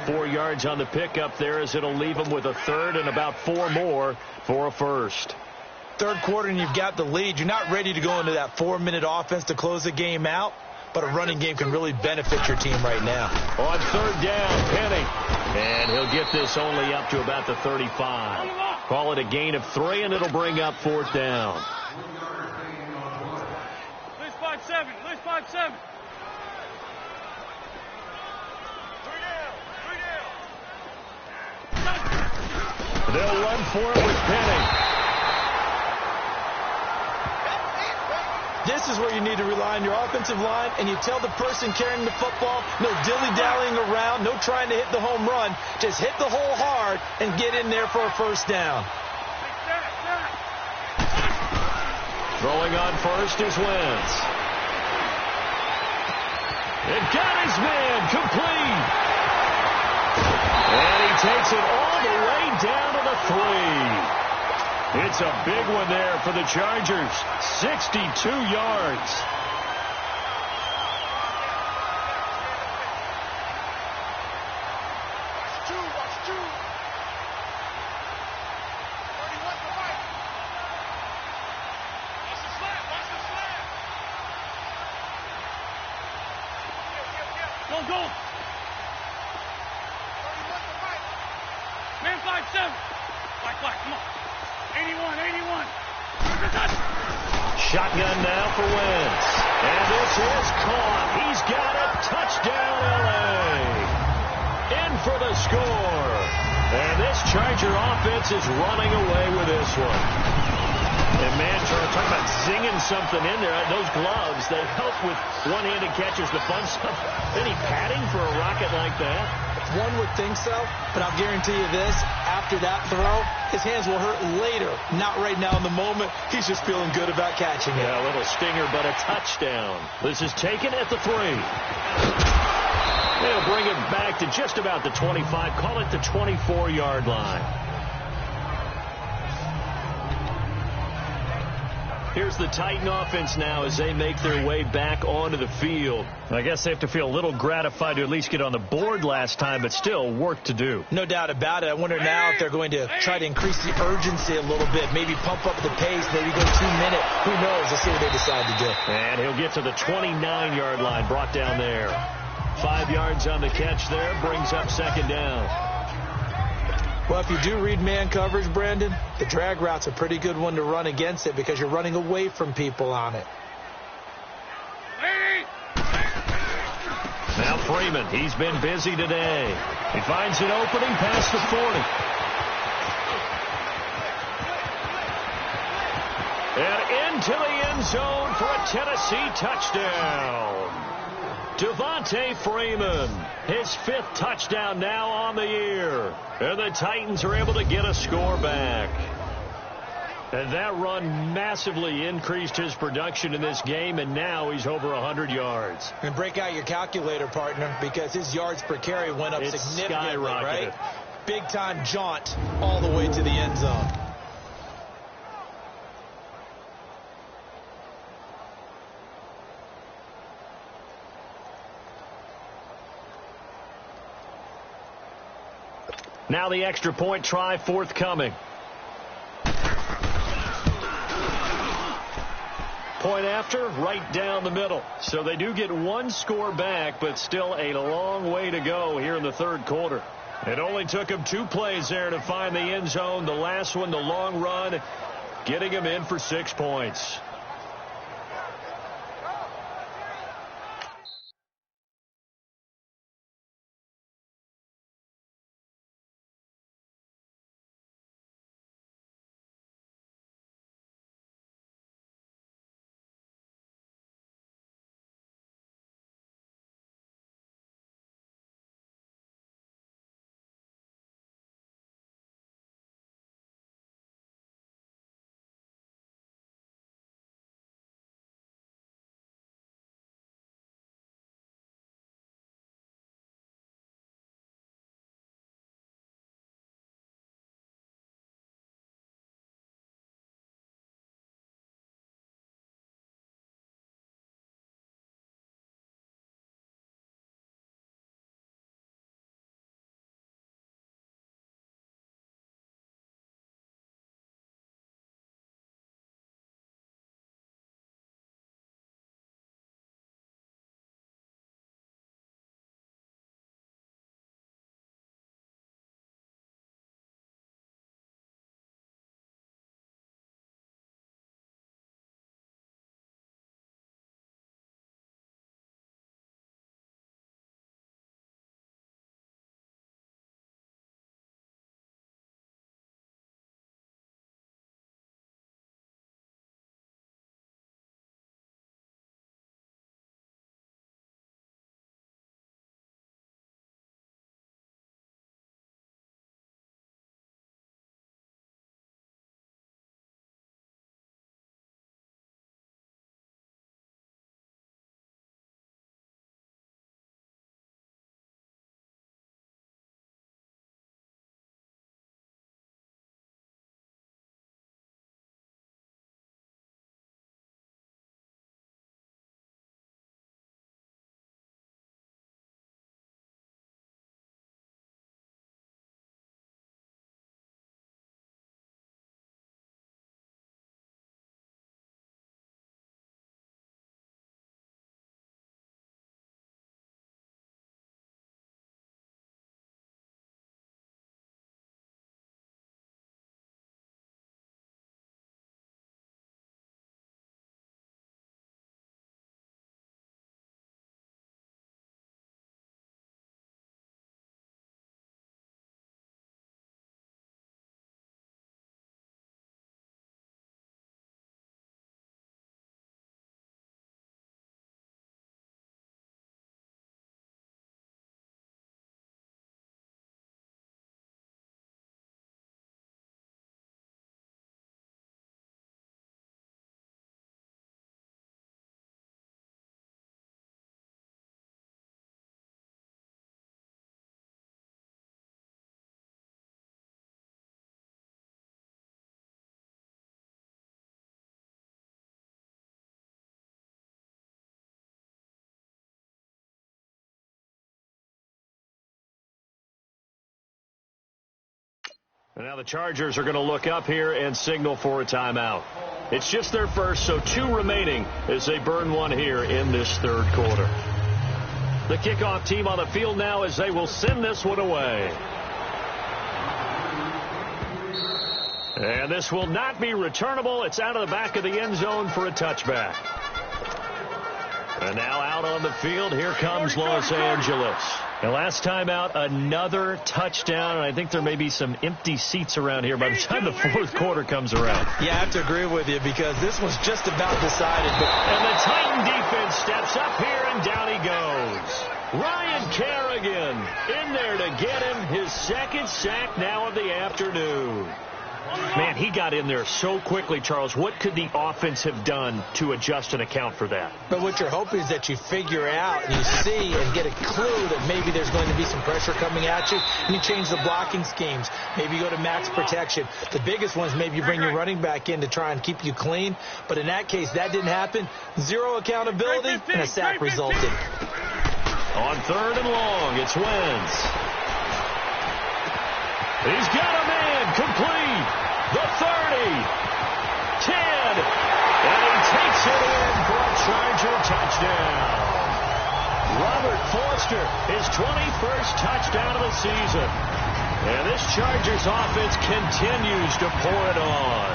4 yards on the pickup there as it'll leave him with a 3rd and about 4 more for a first. 3rd quarter and you've got the lead. You're not ready to go into that 4-minute offense to close the game out, but a running game can really benefit your team right now. On 3rd down, Penny. And he'll get this only up to about the 35. Call it a gain of 3, and it'll bring up 4th down. List 5-7. List 5-7. They'll run for it with Penny. This is where you need to rely on your offensive line, and you tell the person carrying the football, no dilly-dallying around, no trying to hit the home run. Just hit the hole hard and get in there for a first down. Throwing on first is Wentz. And got his man complete. And he takes it all the way down to the 3. It's a big one there for the Chargers. 62 yards. Go. Man 5-7. Black, come on. 81. Shotgun now for Wentz. And this is caught. He's got it. Touchdown, L.A. In for the score. And this Charger offense is running away with this one. And, man, talking about zinging something in there. Those gloves, they help with one-handed catches, the fun stuff. Any padding for a rocket like that? One would think so, but I'll guarantee you this. After that throw, his hands will hurt later. Not right now in the moment. He's just feeling good about catching it. Yeah, a little stinger, but a touchdown. This is taken at the 3. They'll bring it back to just about the 25. Call it the 24-yard line. Here's the Titan offense now as they make their way back onto the field. I guess they have to feel a little gratified to at least get on the board last time, but still work to do. No doubt about it. I wonder now if they're going to try to increase the urgency a little bit, maybe pump up the pace, maybe go 2-minute. Who knows? Let's see what they decide to do. And he'll get to the 29-yard line, brought down there. 5 yards on the catch there, brings up second down. Well, if you do read man coverage, Brandon, the drag route's a pretty good one to run against it because you're running away from people on it. Now Freeman, he's been busy today. He finds an opening past the 40. And into the end zone for a Tennessee touchdown. Devontae Freeman, his 5th touchdown now on the year. And the Titans are able to get a score back. And that run massively increased his production in this game, and now he's over 100 yards. And break out your calculator, partner, because his yards per carry went up significantly, right? Big-time jaunt all the way to the end zone. Now the extra point try forthcoming. Point after, right down the middle. So they do get one score back, but still a long way to go here in the third quarter. It only took him 2 plays there to find the end zone. The last one, the long run, getting him in for 6 points. And now the Chargers are going to look up here and signal for a timeout. It's just their first, so 2 remaining as they burn one here in this third quarter. The kickoff team on the field now as they will send this one away. And this will not be returnable. It's out of the back of the end zone for a touchback. And now out on the field, here comes Los Angeles. And last time out, another touchdown, and I think there may be some empty seats around here by the time the fourth quarter comes around. Yeah, I have to agree with you because this was just about decided. And the Titan defense steps up here, and down he goes. Ryan Kerrigan in there to get him his second sack now of the afternoon. Man, he got in there so quickly, Charles. What could the offense have done to adjust and account for that? But what you're hoping is that you figure out and you see and get a clue that maybe there's going to be some pressure coming at you, and you change the blocking schemes. Maybe you go to max protection. The biggest one is maybe you bring your running back in to try and keep you clean. But in that case, that didn't happen. 0 accountability, and a sack resulted. On 3rd and long, it's Wentz. He's got a man complete. The 30, 10, and he takes it in for a Charger touchdown. Robert Foster, his 21st touchdown of the season. And this Chargers offense continues to pour it on.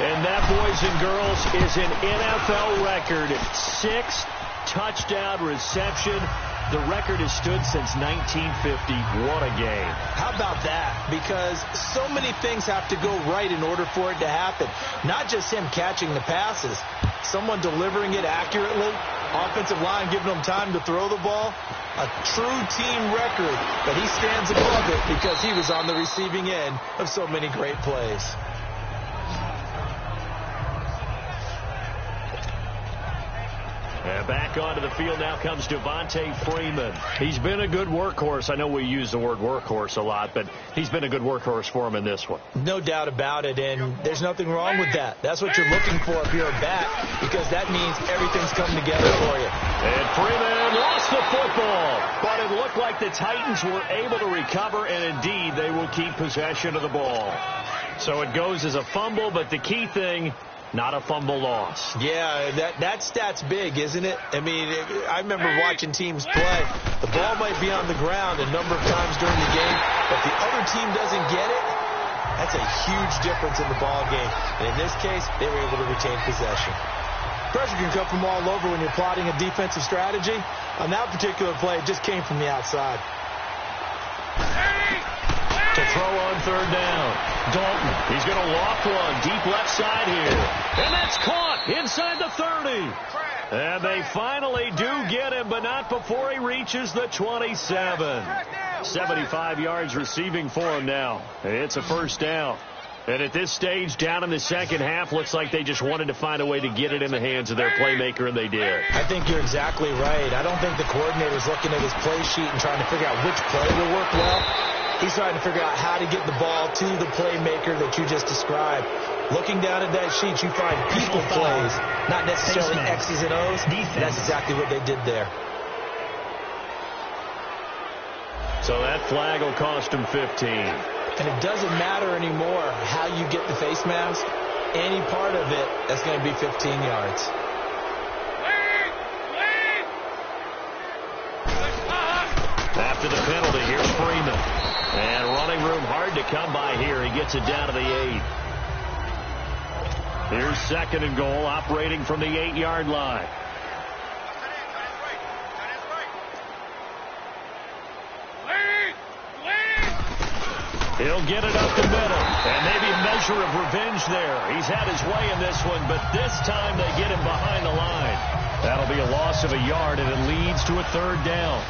And that, boys and girls, is an NFL record. 6 touchdown reception. The record has stood since 1950. What a game. How about that? Because so many things have to go right in order for it to happen. Not just him catching the passes. Someone delivering it accurately. Offensive line giving him time to throw the ball. A true team record. But he stands above it because he was on the receiving end of so many great plays. And back onto the field now comes Devontae Freeman. He's been a good workhorse. I know we use the word workhorse a lot, but he's been a good workhorse for him in this one. No doubt about it, and there's nothing wrong with that. That's what you're looking for if you're a back, because that means everything's coming together for you. And Freeman lost the football, but it looked like the Titans were able to recover, and indeed they will keep possession of the ball. So it goes as a fumble, but the key thing, not a fumble loss. Yeah, that stat's big, isn't it? I mean, I remember watching teams play. The ball might be on the ground a number of times during the game, but if the other team doesn't get it, that's a huge difference in the ball game. And in this case, they were able to retain possession. Pressure can come from all over when you're plotting a defensive strategy. On that particular play, it just came from the outside. To throw on 3rd down. Dalton, he's going to loft one deep left side here. And that's caught inside the 30. And they finally do get him, but not before he reaches the 27. 75 yards receiving for him now. It's a first down. And at this stage, down in the second half, looks like they just wanted to find a way to get it in the hands of their playmaker, and they did. I think you're exactly right. I don't think the coordinator's looking at his play sheet and trying to figure out which play will work well. He's trying to figure out how to get the ball to the playmaker that you just described. Looking down at that sheet, you find people plays, not necessarily X's and O's. That's exactly what they did there. So that flag will cost him 15. And it doesn't matter anymore how you get the face mask. Any part of it, that's going to be 15 yards. After the penalty, here's Freeman. And running room hard to come by here. He gets it down to the 8. Here's 2nd and goal, operating from the 8-yard line. He'll get it up the middle, and maybe a measure of revenge there. He's had his way in this one, but this time they get him behind the line. That'll be a loss of a yard, and it leads to a 3rd down.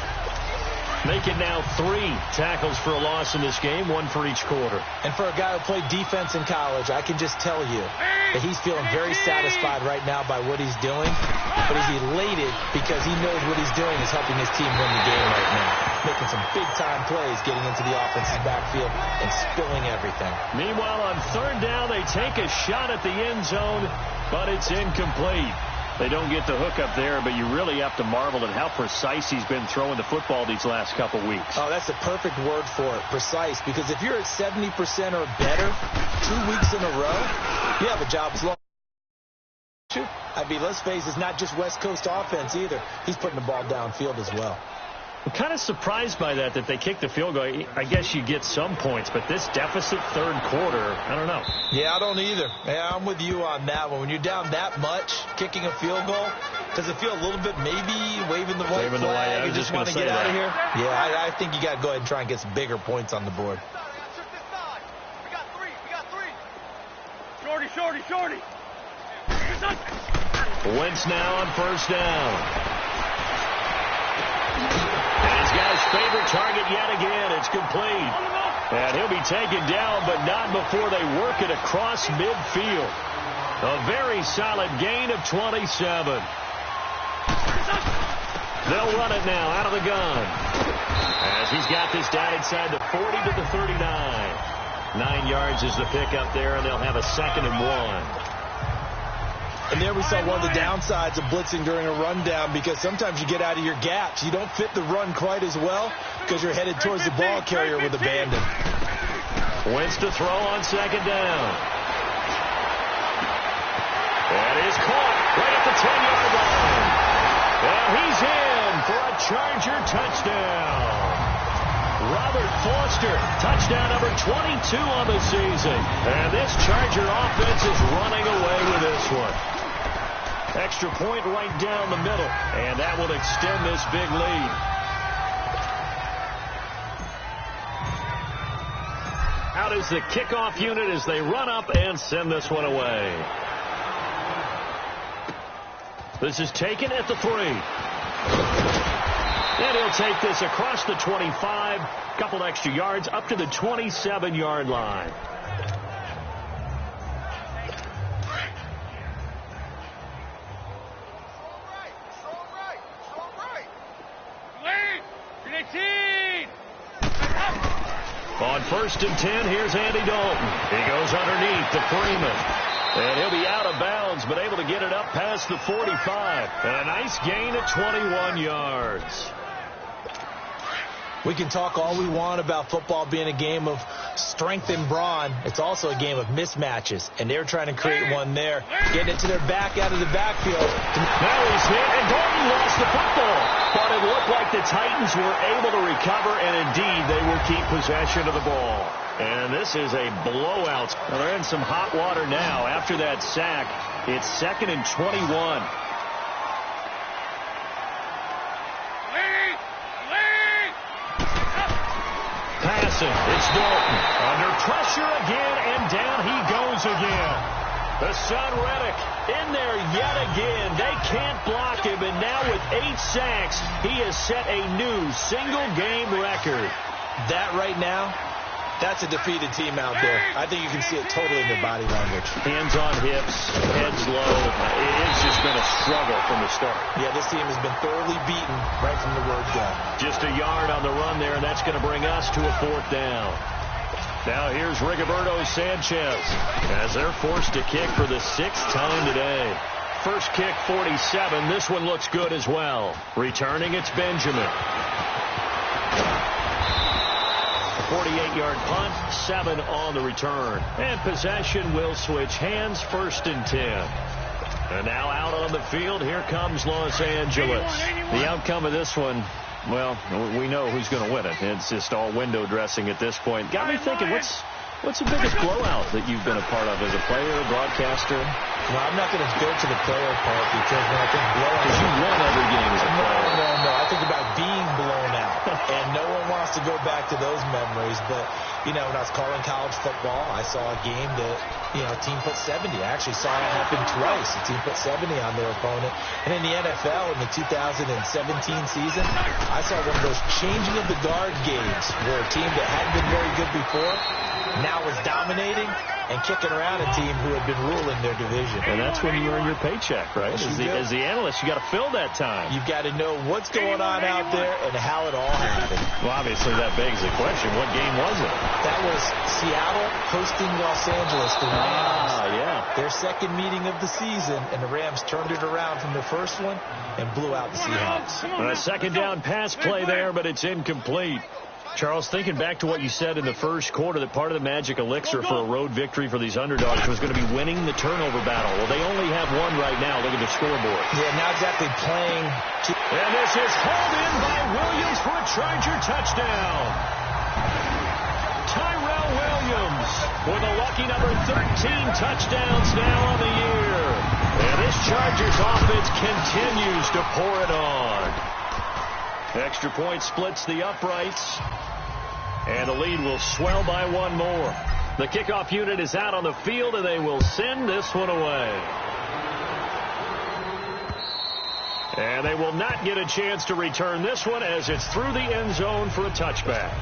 Make it now 3 tackles for a loss in this game, 1 for each quarter. And for a guy who played defense in college, I can just tell you that he's feeling very satisfied right now by what he's doing. But he's elated because he knows what he's doing is helping his team win the game right now. Making some big-time plays, getting into the offense's backfield and spilling everything. Meanwhile, on 3rd down, they take a shot at the end zone, but it's incomplete. They don't get the hook up there, but you really have to marvel at how precise he's been throwing the football these last couple weeks. Oh, that's the perfect word for it, precise, because if you're at 70% or better 2 weeks in a row, you have a job as long. I mean, let's face it, it's not just West Coast offense either. He's putting the ball downfield as well. I'm kind of surprised by that they kicked the field goal. I guess you get some points, but this deficit third quarter, I don't know. Yeah, I don't either. Yeah, I'm with you on that one. When you're down that much, kicking a field goal, does it feel a little bit maybe waving the white flag? You just want to get out of here? Yeah, I think you got to go ahead and try and get some bigger points on the board. We got three. Shorty. Wentz now on first down. And he's got his favorite target yet again. It's complete. And he'll be taken down, but not before they work it across midfield. A very solid gain of 27. They'll run it now out of the gun. As he's got this down inside the 40 to the 39. 9 yards is the pickup there, and they'll have a 2nd and 1. And there we saw one of the downsides of blitzing during a rundown, because sometimes you get out of your gaps. You don't fit the run quite as well because you're headed towards the ball carrier with abandon. Wentz to throw on 2nd down. That is caught right at the 10-yard line. And he's in for a Charger touchdown. Robert Foster, touchdown number 22 on the season. And this Charger offense is running away with this one. Extra point right down the middle, and that will extend this big lead. Out is the kickoff unit as they run up and send this one away. This is taken at the 3. And he'll take this across the 25, couple extra yards up to the 27-yard line. On 1st and 10, here's Andy Dalton. He goes underneath to Freeman. And he'll be out of bounds, but able to get it up past the 45. And a nice gain of 21 yards. We can talk all we want about football being a game of strength and brawn. It's also a game of mismatches, and they're trying to create one there. Getting it to their back out of the backfield. Now he's hit, and Dalton lost the football. But it looked like the Titans were able to recover, and indeed they will keep possession of the ball. And this is a blowout. Well, they're in some hot water now. After that sack, it's 2nd and 21. It's Dalton under pressure again, and down he goes again. The son Reddick in there yet again. They can't block him, and now with 8 sacks, he has set a new single-game record. That right now, that's a defeated team out there. I think you can see it totally in their body language. Hands on hips, heads low. It's just been a struggle from the start. Yeah, this team has been thoroughly beaten right from the word go. Just a yard on the run there, and that's going to bring us to a 4th down. Now here's Rigoberto Sanchez as they're forced to kick for the 6th time today. First kick, 47. This one looks good as well. Returning, it's Benjamin. 48-yard punt, 7 on the return. And possession will switch hands, 1st and 10. And now out on the field, here comes Los Angeles. The outcome of this one, well, we know who's going to win it. It's just all window dressing at this point. Got me thinking, what's the biggest blowout that you've been a part of as a player, broadcaster? No, I'm not going to go to the player part, because when I think blowout, because you won every game as a player. No. I think about being blown out. And no one wants to go back to those memories. But, when I was calling college football, I saw a game that, a team put 70. I actually saw it happen twice. A team put 70 on their opponent. And in the NFL, in the 2017 season, I saw one of those changing of the guard games where a team that hadn't been very good before now was dominating and kicking around a team who had been ruling their division. And that's when you earn your paycheck, right? As the analyst, you got to fill that time. You've got to know what's going on out there and how it all happened. Well, obviously, obviously that begs the question, what game was it? That was Seattle hosting Los Angeles. The Rams. Yeah. Their second meeting of the season, and the Rams turned it around from their first one and blew out the Seahawks. A second down pass play there, but it's incomplete. Charles, thinking back to what you said in the first quarter, that part of the magic elixir for a road victory for these underdogs was going to be winning the turnover battle. Well, they only have one right now. Look at the scoreboard. Yeah, now exactly playing. And this is hauled in by Williams for a Charger touchdown. Tyrell Williams with a lucky number 13 touchdowns now on the year. And this Chargers offense continues to pour it on. Extra point splits the uprights. And the lead will swell by one more. The kickoff unit is out on the field, and they will send this one away. And they will not get a chance to return this one as it's through the end zone for a touchback.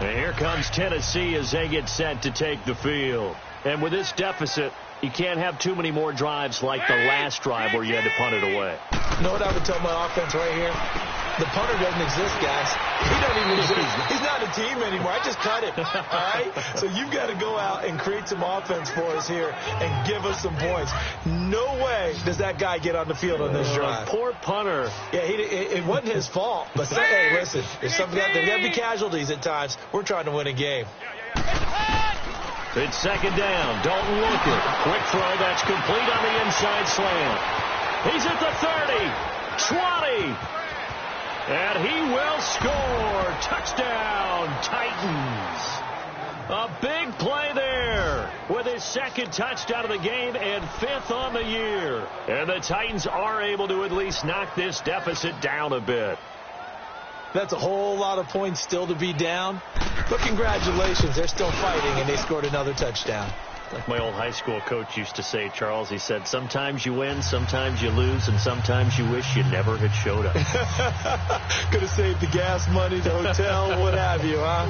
And here comes Tennessee as they get set to take the field. And with this deficit, you can't have too many more drives like the last drive where you had to punt it away. You know what I would tell my offense right here? The punter doesn't exist, guys. He doesn't even exist. He's not a team anymore. I just cut him. All right? So you've got to go out and create some offense for us here and give us some points. No way does that guy get on the field on this drive. Poor punter. Yeah, it wasn't his fault. But hey, listen, there's something out there. There got to be casualties at times. We're trying to win a game. It's second down. Dalton looking. Quick throw. That's complete on the inside slant. He's at the 30, 20. And he will score. Touchdown, Titans. A big play there with his second touchdown of the game and fifth on the year. And the Titans are able to at least knock this deficit down a bit. That's a whole lot of points still to be down. But congratulations, they're still fighting, and they scored another touchdown. Like my old high school coach used to say, Charles, he said, sometimes you win, sometimes you lose, and sometimes you wish you never had showed up. Could have saved the gas money, the hotel, what have you, huh?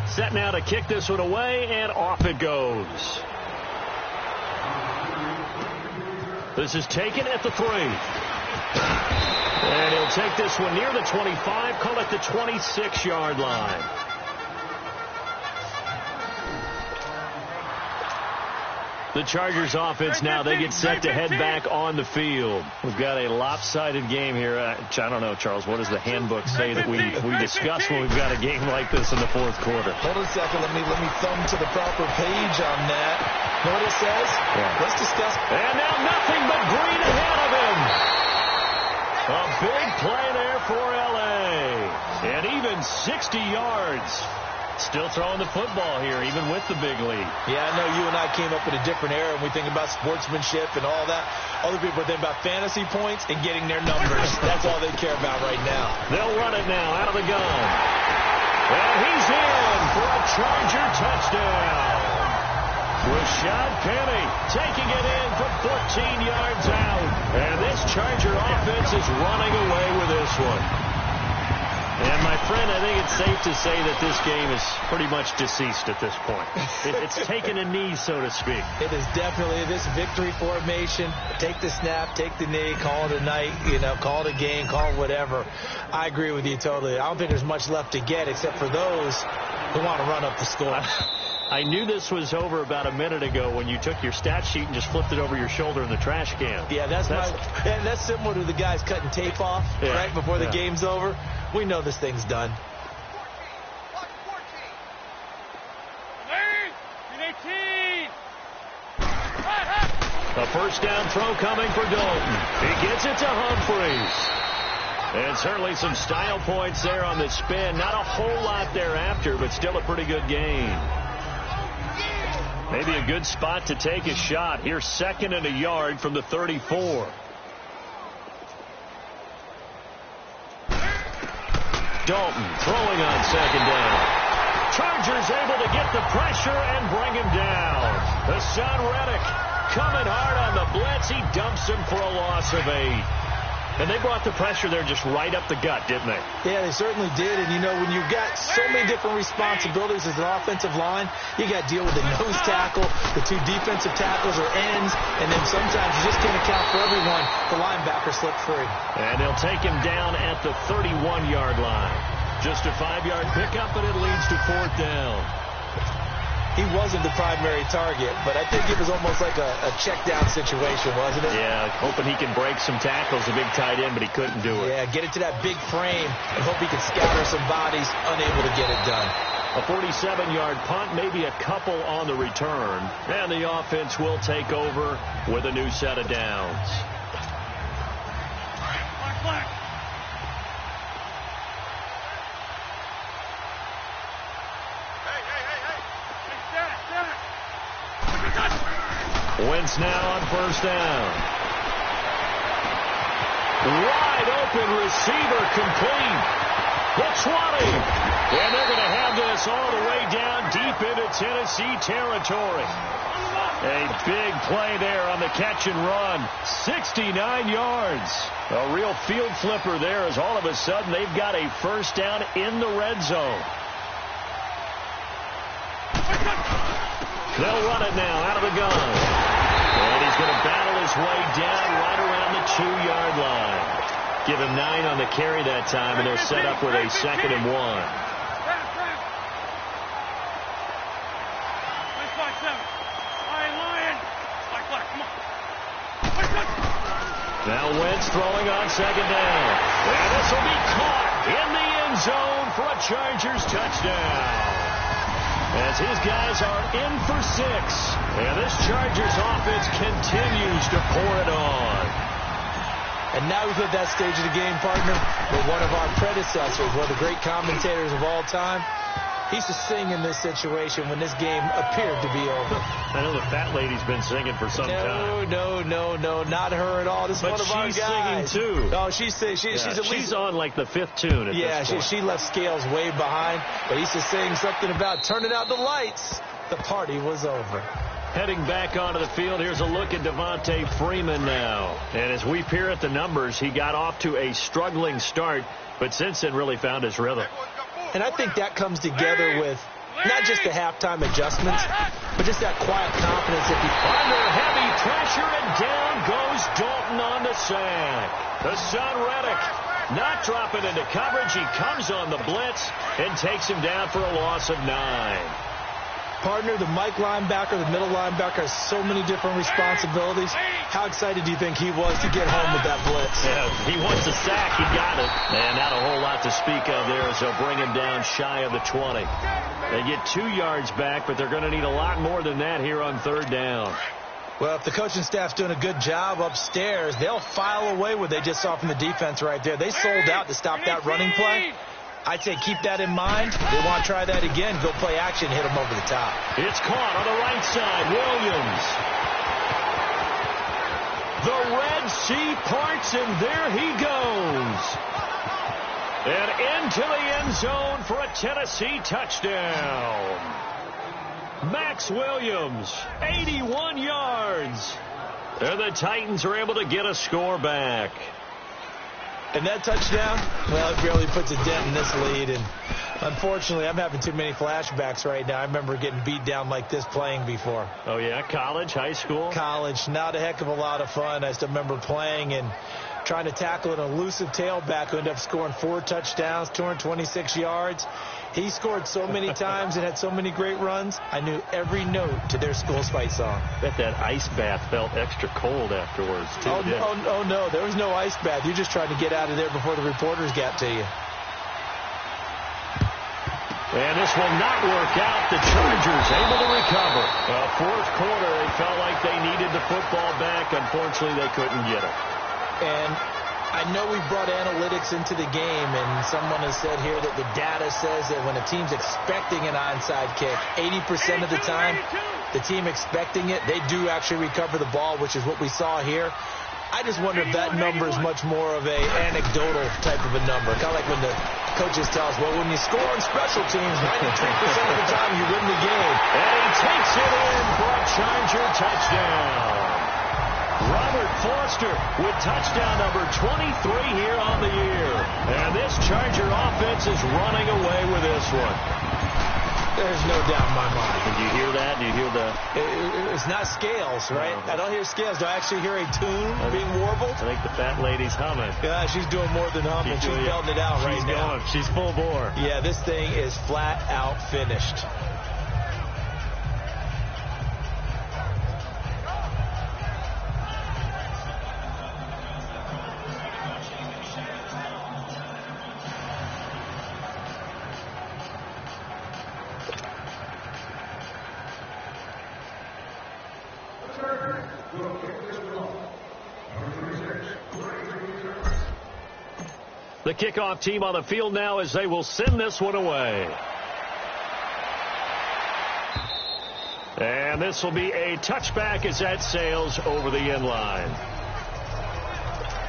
Set now to kick this one away, and off it goes. This is taken at the 3. And he'll take this one near the 25, call it the 26-yard line. The Chargers offense now, they get set to head back on the field. We've got a lopsided game here. I don't know, Charles, what does the handbook say that we discuss when we've got a game like this in the fourth quarter? Hold on a second. Let me thumb to the proper page on that. Know what it says? Yeah. Let's discuss. And now nothing but green ahead of him. A big play there for L.A. And even 60 yards. Still throwing the football here, even with the big lead. Yeah, I know you and I came up in a different era when we think about sportsmanship and all that. Other people think about fantasy points and getting their numbers. That's all they care about right now. They'll run it now out of the gun. And he's in for a Charger touchdown. Rashad Penny taking it in from 14 yards out. And this Charger offense is running away with this one. And, my friend, I think it's safe to say that this game is pretty much deceased at this point. It's taken a knee, so to speak. It is definitely this victory formation. Take the snap, take the knee, call it a night, call it a game, call it whatever. I agree with you totally. I don't think there's much left to get except for those who want to run up the score. I knew this was over about a minute ago when you took your stat sheet and just flipped it over your shoulder in the trash can. Yeah, that's similar to the guys cutting tape off right before the game's over. We know this thing's done. A first down throw coming for Dalton. He gets it to Humphreys. And certainly some style points there on the spin. Not a whole lot thereafter, but still a pretty good gain. Maybe a good spot to take a shot. Here's 2nd and a yard from the 34. Dalton throwing on 2nd down. Chargers able to get the pressure and bring him down. Hassan Reddick coming hard on the blitz. He dumps him for a loss of 8. And they brought the pressure there just right up the gut, didn't they? Yeah, they certainly did. And, you know, when you've got so many different responsibilities as an offensive line, you got to deal with the nose tackle, the two defensive tackles or ends, and then sometimes you just can't account for everyone. The linebacker slipped free. And they'll take him down at the 31-yard line. Just a 5-yard pickup, and it leads to 4th down. He wasn't the primary target, but I think it was almost like a check-down situation, wasn't it? Yeah, hoping he can break some tackles, a big tight end, but he couldn't do it. Yeah, get it to that big frame and hope he can scatter some bodies, unable to get it done. A 47-yard punt, maybe a couple on the return, and the offense will take over with a new set of downs. Wentz now on 1st down. Wide open receiver complete. The 20. And they're going to have this all the way down deep into Tennessee territory. A big play there on the catch and run. 69 yards. A real field flipper there as all of a sudden they've got a 1st down in the red zone. They'll run it now out of the gun. And he's going to battle his way down right around the 2-yard line. Give him 9 on the carry that time, and they're set up with a 2nd and 1. Now Wentz throwing on 2nd down. And this will be caught in the end zone for a Chargers touchdown. As his guys are in for 6. And this Chargers offense continues to pour it on. And now we've hit that stage of the game, partner, where one of our predecessors, one of the great commentators of all time, he used to sing in this situation when this game appeared to be over. I know the fat lady's been singing for some time. No, not her at all. This is one of our guys. But she's singing, too. No, she's at least... She's on, like, the 5th tune at this point. She left Scales way behind, but he used to sing something about turning out the lights. The party was over. Heading back onto the field, here's a look at Devontae Freeman now. And as we peer at the numbers, he got off to a struggling start, but since then really found his rhythm. And I think that comes together with not just the halftime adjustments, but just that quiet confidence that under heavy pressure, and down goes Dalton on the sack. The son Reddick not dropping into coverage. He comes on the blitz and takes him down for a loss of 9. Partner, the Mike linebacker, the middle linebacker has so many different responsibilities. How excited do you think he was to get home with that blitz? Yeah, he wants a sack. He got it. And not a whole lot to speak of there as they'll bring him down shy of the 20. They get 2 yards back, but they're going to need a lot more than that here on 3rd down. Well, if the coaching staff's doing a good job upstairs, they'll file away what they just saw from the defense right there. They sold out to stop that running play. I'd say keep that in mind. They want to try that again. Go play action, hit them over the top. It's caught on the right side. Williams. The Red Sea parts, and there he goes. And into the end zone for a Tennessee touchdown. Max Williams, 81 yards. And the Titans are able to get a score back. And that touchdown, well, it barely puts a dent in this lead. And unfortunately, I'm having too many flashbacks right now. I remember getting beat down like this playing before. Oh, yeah? College, high school? College. Not a heck of a lot of fun. I still remember playing and trying to tackle an elusive tailback who ended up scoring 4 touchdowns, 226 yards. He scored so many times and had so many great runs, I knew every note to their school's fight song. Bet that ice bath felt extra cold afterwards, too. Oh, no, there was no ice bath. You just tried to get out of there before the reporters got to you. And this will not work out. The Chargers able to recover. 4th quarter, they felt like they needed the football back. Unfortunately, they couldn't get it. And I know we brought analytics into the game, and someone has said here that the data says that when a team's expecting an onside kick, 80% of the time, the team expecting it, they do actually recover the ball, which is what we saw here. I just wonder if that number is much more of a anecdotal type of a number. Kind of like when the coaches tell us, well, when you score on special teams, 93% of the time you win the game. And he takes it in for a Charger touchdown. Robert Foster with touchdown number 23 here on the year. And this Charger offense is running away with this one. There's no doubt in my mind. Did you hear that? Do you hear the... It's not scales, right? I don't hear scales. Do I actually hear a tune being warbled? I think the fat lady's humming. Yeah, she's doing more than humming. She's belting it out right now. She's full bore. Yeah, this thing is flat out finished. The kickoff team on the field now as they will send this one away. And this will be a touchback as that sails over the end line.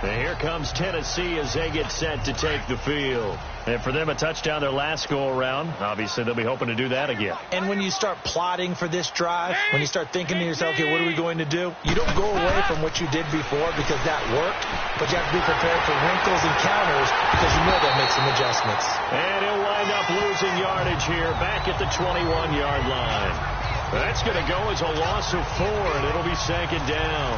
And here comes Tennessee as they get set to take the field. And for them, a touchdown their last go-around. Obviously, they'll be hoping to do that again. And when you start plotting for this drive, when you start thinking to yourself, okay, what are we going to do? You don't go away from what you did before because that worked, but you have to be prepared for wrinkles and counters because you know they'll make some adjustments. And he'll wind up losing yardage here back at the 21-yard line. That's going to go as a loss of 4, and it'll be second down.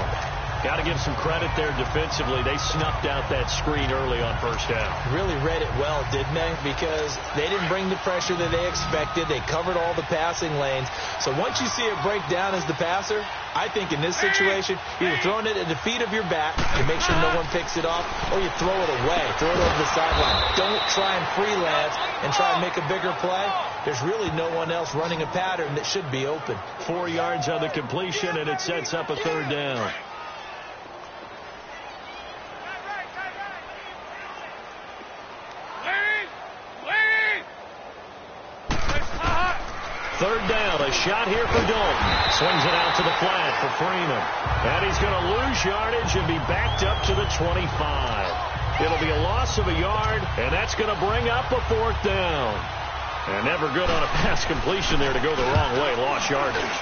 Got to give some credit there defensively. They snuffed out that screen early on first down. Really read it well, didn't they? Because they didn't bring the pressure that they expected. They covered all the passing lanes. So once you see it break down as the passer, I think in this situation, either throwing it at the feet of your back to make sure no one picks it off, or you throw it away, throw it over the sideline. Don't try and freelance and try and make a bigger play. There's really no one else running a pattern that should be open. 4 yards on the completion, and it sets up a third down. Third down, a shot here for Dalton. Swings it out to the flat for Freeman. And he's going to lose yardage and be backed up to the 25. It'll be a loss of a yard, and that's going to bring up a fourth down. And never good on a pass completion there to go the wrong way. Lost yardage.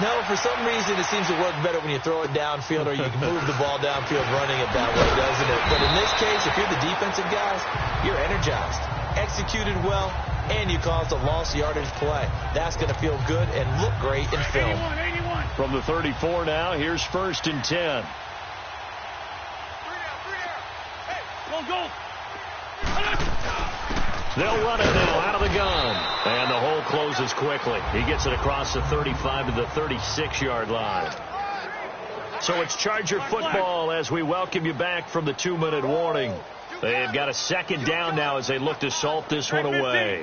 No, for some reason it seems to work better when you throw it downfield or you can move the ball downfield running it that way, doesn't it? But in this case, if you're the defensive guys, you're energized, executed well, and you caused a lost yardage play. That's going to feel good and look great in film. 81. From the 34 now, here's 1st and 10. Hey, go. They'll run it now out of the gun. And the hole closes quickly. He gets it across the 35 to the 36-yard line. So it's Charger football as we welcome you back from the 2-minute warning. They've got a second down now as they look to salt this one away.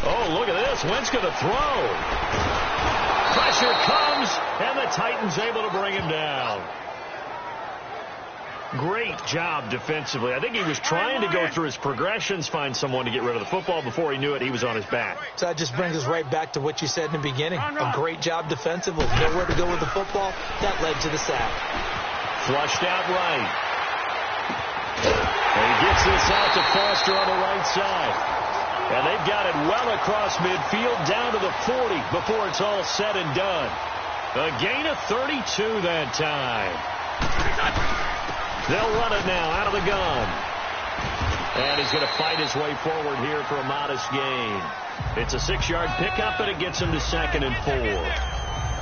Oh, look at this. Wentz going to throw. Pressure comes, and the Titans able to bring him down. Great job defensively. I think he was trying to go through his progressions, find someone to get rid of the football. Before he knew it, he was on his back. So that just brings us right back to what you said in the beginning. A great job defensively. Nowhere to go with the football. That led to the sack. Flushed out right. And he gets this out to Foster on the right side. And they've got it well across midfield down to the 40 before it's all said and done. A gain of 32 that time. They'll run it now out of the gun. And he's going to fight his way forward here for a modest gain. It's a 6-yard pickup, and it gets him to 2nd and 4.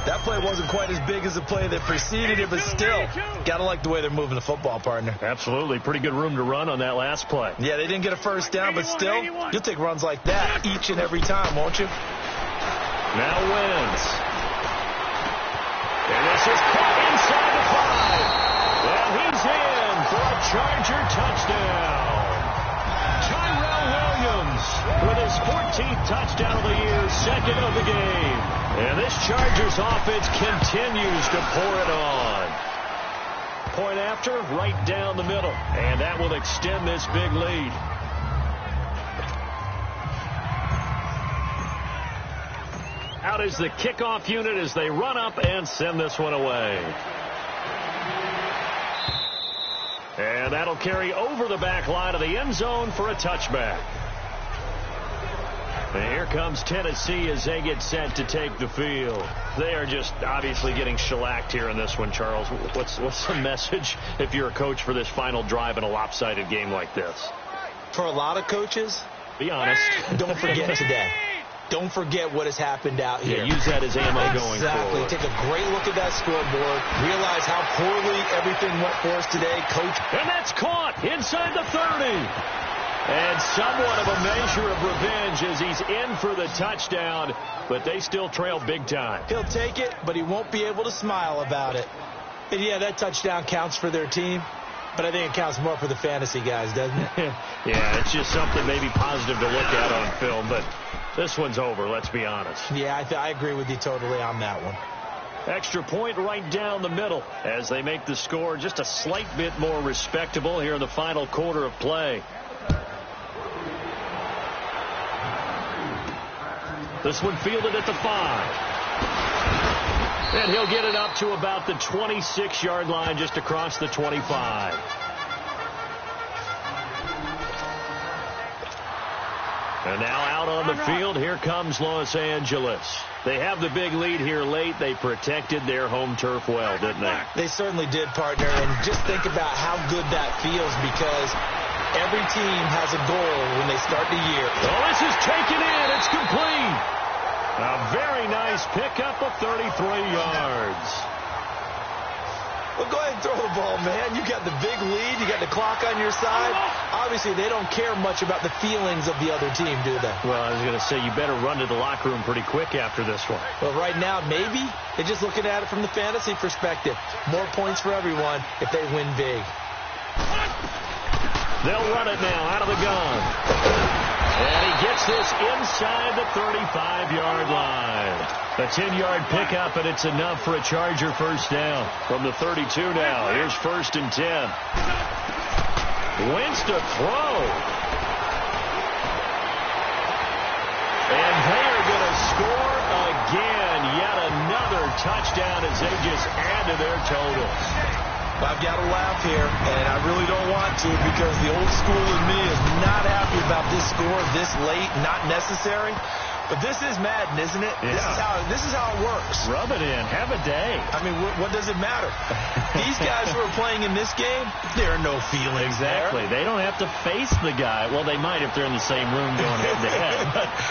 That play wasn't quite as big as the play that preceded it, but still, got to like the way they're moving the football, partner. Absolutely. Pretty good room to run on that last play. Yeah, they didn't get a first down, but still, you'll take runs like that each and every time, won't you? Now wins. And this is caught inside the 5. And he's in for a Charger touchdown. Tyrell Williams with his 14th touchdown of the year, 2nd of the game. And this Chargers offense continues to pour it on. Point after, right down the middle. And that will extend this big lead. Out is the kickoff unit as they run up and send this one away. And that'll carry over the back line of the end zone for a touchback. And here comes Tennessee as they get set to take the field. They are just obviously getting shellacked here in this one, Charles. What's the message if you're a coach for this final drive in a lopsided game like this? For a lot of coaches, be honest. Don't forget today. Don't forget what has happened out here. Yeah, use that as ammo going forward. Take a great look at that scoreboard. Realize how poorly everything went for us today, Coach. And that's caught inside the 30. And somewhat of a measure of revenge as he's in for the touchdown, but they still trail big time. He'll take it, but he won't be able to smile about it. And yeah, that touchdown counts for their team, but I think it counts more for the fantasy guys, doesn't it? Yeah, it's just something maybe positive to look at on film, but this one's over, let's be honest. Yeah, I agree with you totally on that one. Extra point right down the middle as they make the score just a slight bit more respectable here in the final quarter of play. This one fielded at the 5. And he'll get it up to about the 26-yard line, just across the 25. And now out on the field, here comes Los Angeles. They have the big lead here late. They protected their home turf well, didn't they? They certainly did, partner. And just think about how good that feels, because every team has a goal when they start the year. Oh, this is taken in. It's complete. A very nice pickup of 33 yards. Well, go ahead and throw the ball, man. You got the big lead. You got the clock on your side. Obviously, they don't care much about the feelings of the other team, do they? Well, I was going to say, you better run to the locker room pretty quick after this one. Well, right now, maybe. They're just looking at it from the fantasy perspective. More points for everyone if they win big. They'll run it now out of the gun. And he gets this inside the 35-yard line. A 10-yard pickup, and it's enough for a Charger first down. From the 32 now, here's 1st and 10. Wentz to throw. And they are going to score again. Yet another touchdown as they just add to their totals. I've got to laugh here, and I really don't want to, because the old school in me is not happy about this score this late, not necessary. But this is Madden, isn't it? Yeah. This is how it works. Rub it in. Have a day. I mean, what does it matter? These guys who are playing in this game, there are no feelings exactly. They don't have to face the guy. Well, they might if they're in the same room going head-to-head.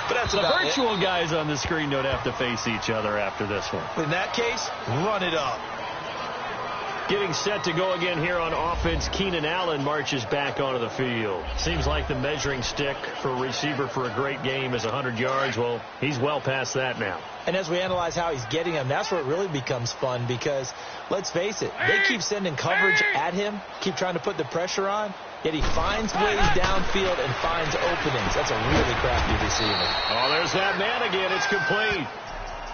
But that's the about virtual guys on the screen don't have to face each other after this one. In that case, run it up. Getting set to go again here on offense, Keenan Allen marches back onto the field. Seems like the measuring stick for a receiver for a great game is 100 yards. Well, he's well past that now. And as we analyze how he's getting them, that's where it really becomes fun, because, let's face it, they keep sending coverage at him, keep trying to put the pressure on, yet he finds ways downfield and finds openings. That's a really crafty receiver. Oh, there's that man again. It's complete.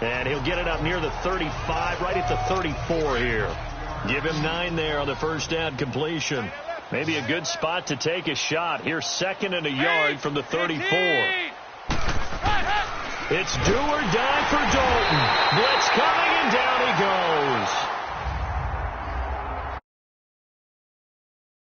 And he'll get it up near the 35, right at the 34 here. Give him 9 there on the first down completion. Maybe a good spot to take a shot. Here's 2nd and a yard from the 34. It's do or die for Dalton. Blitz coming, and down he goes.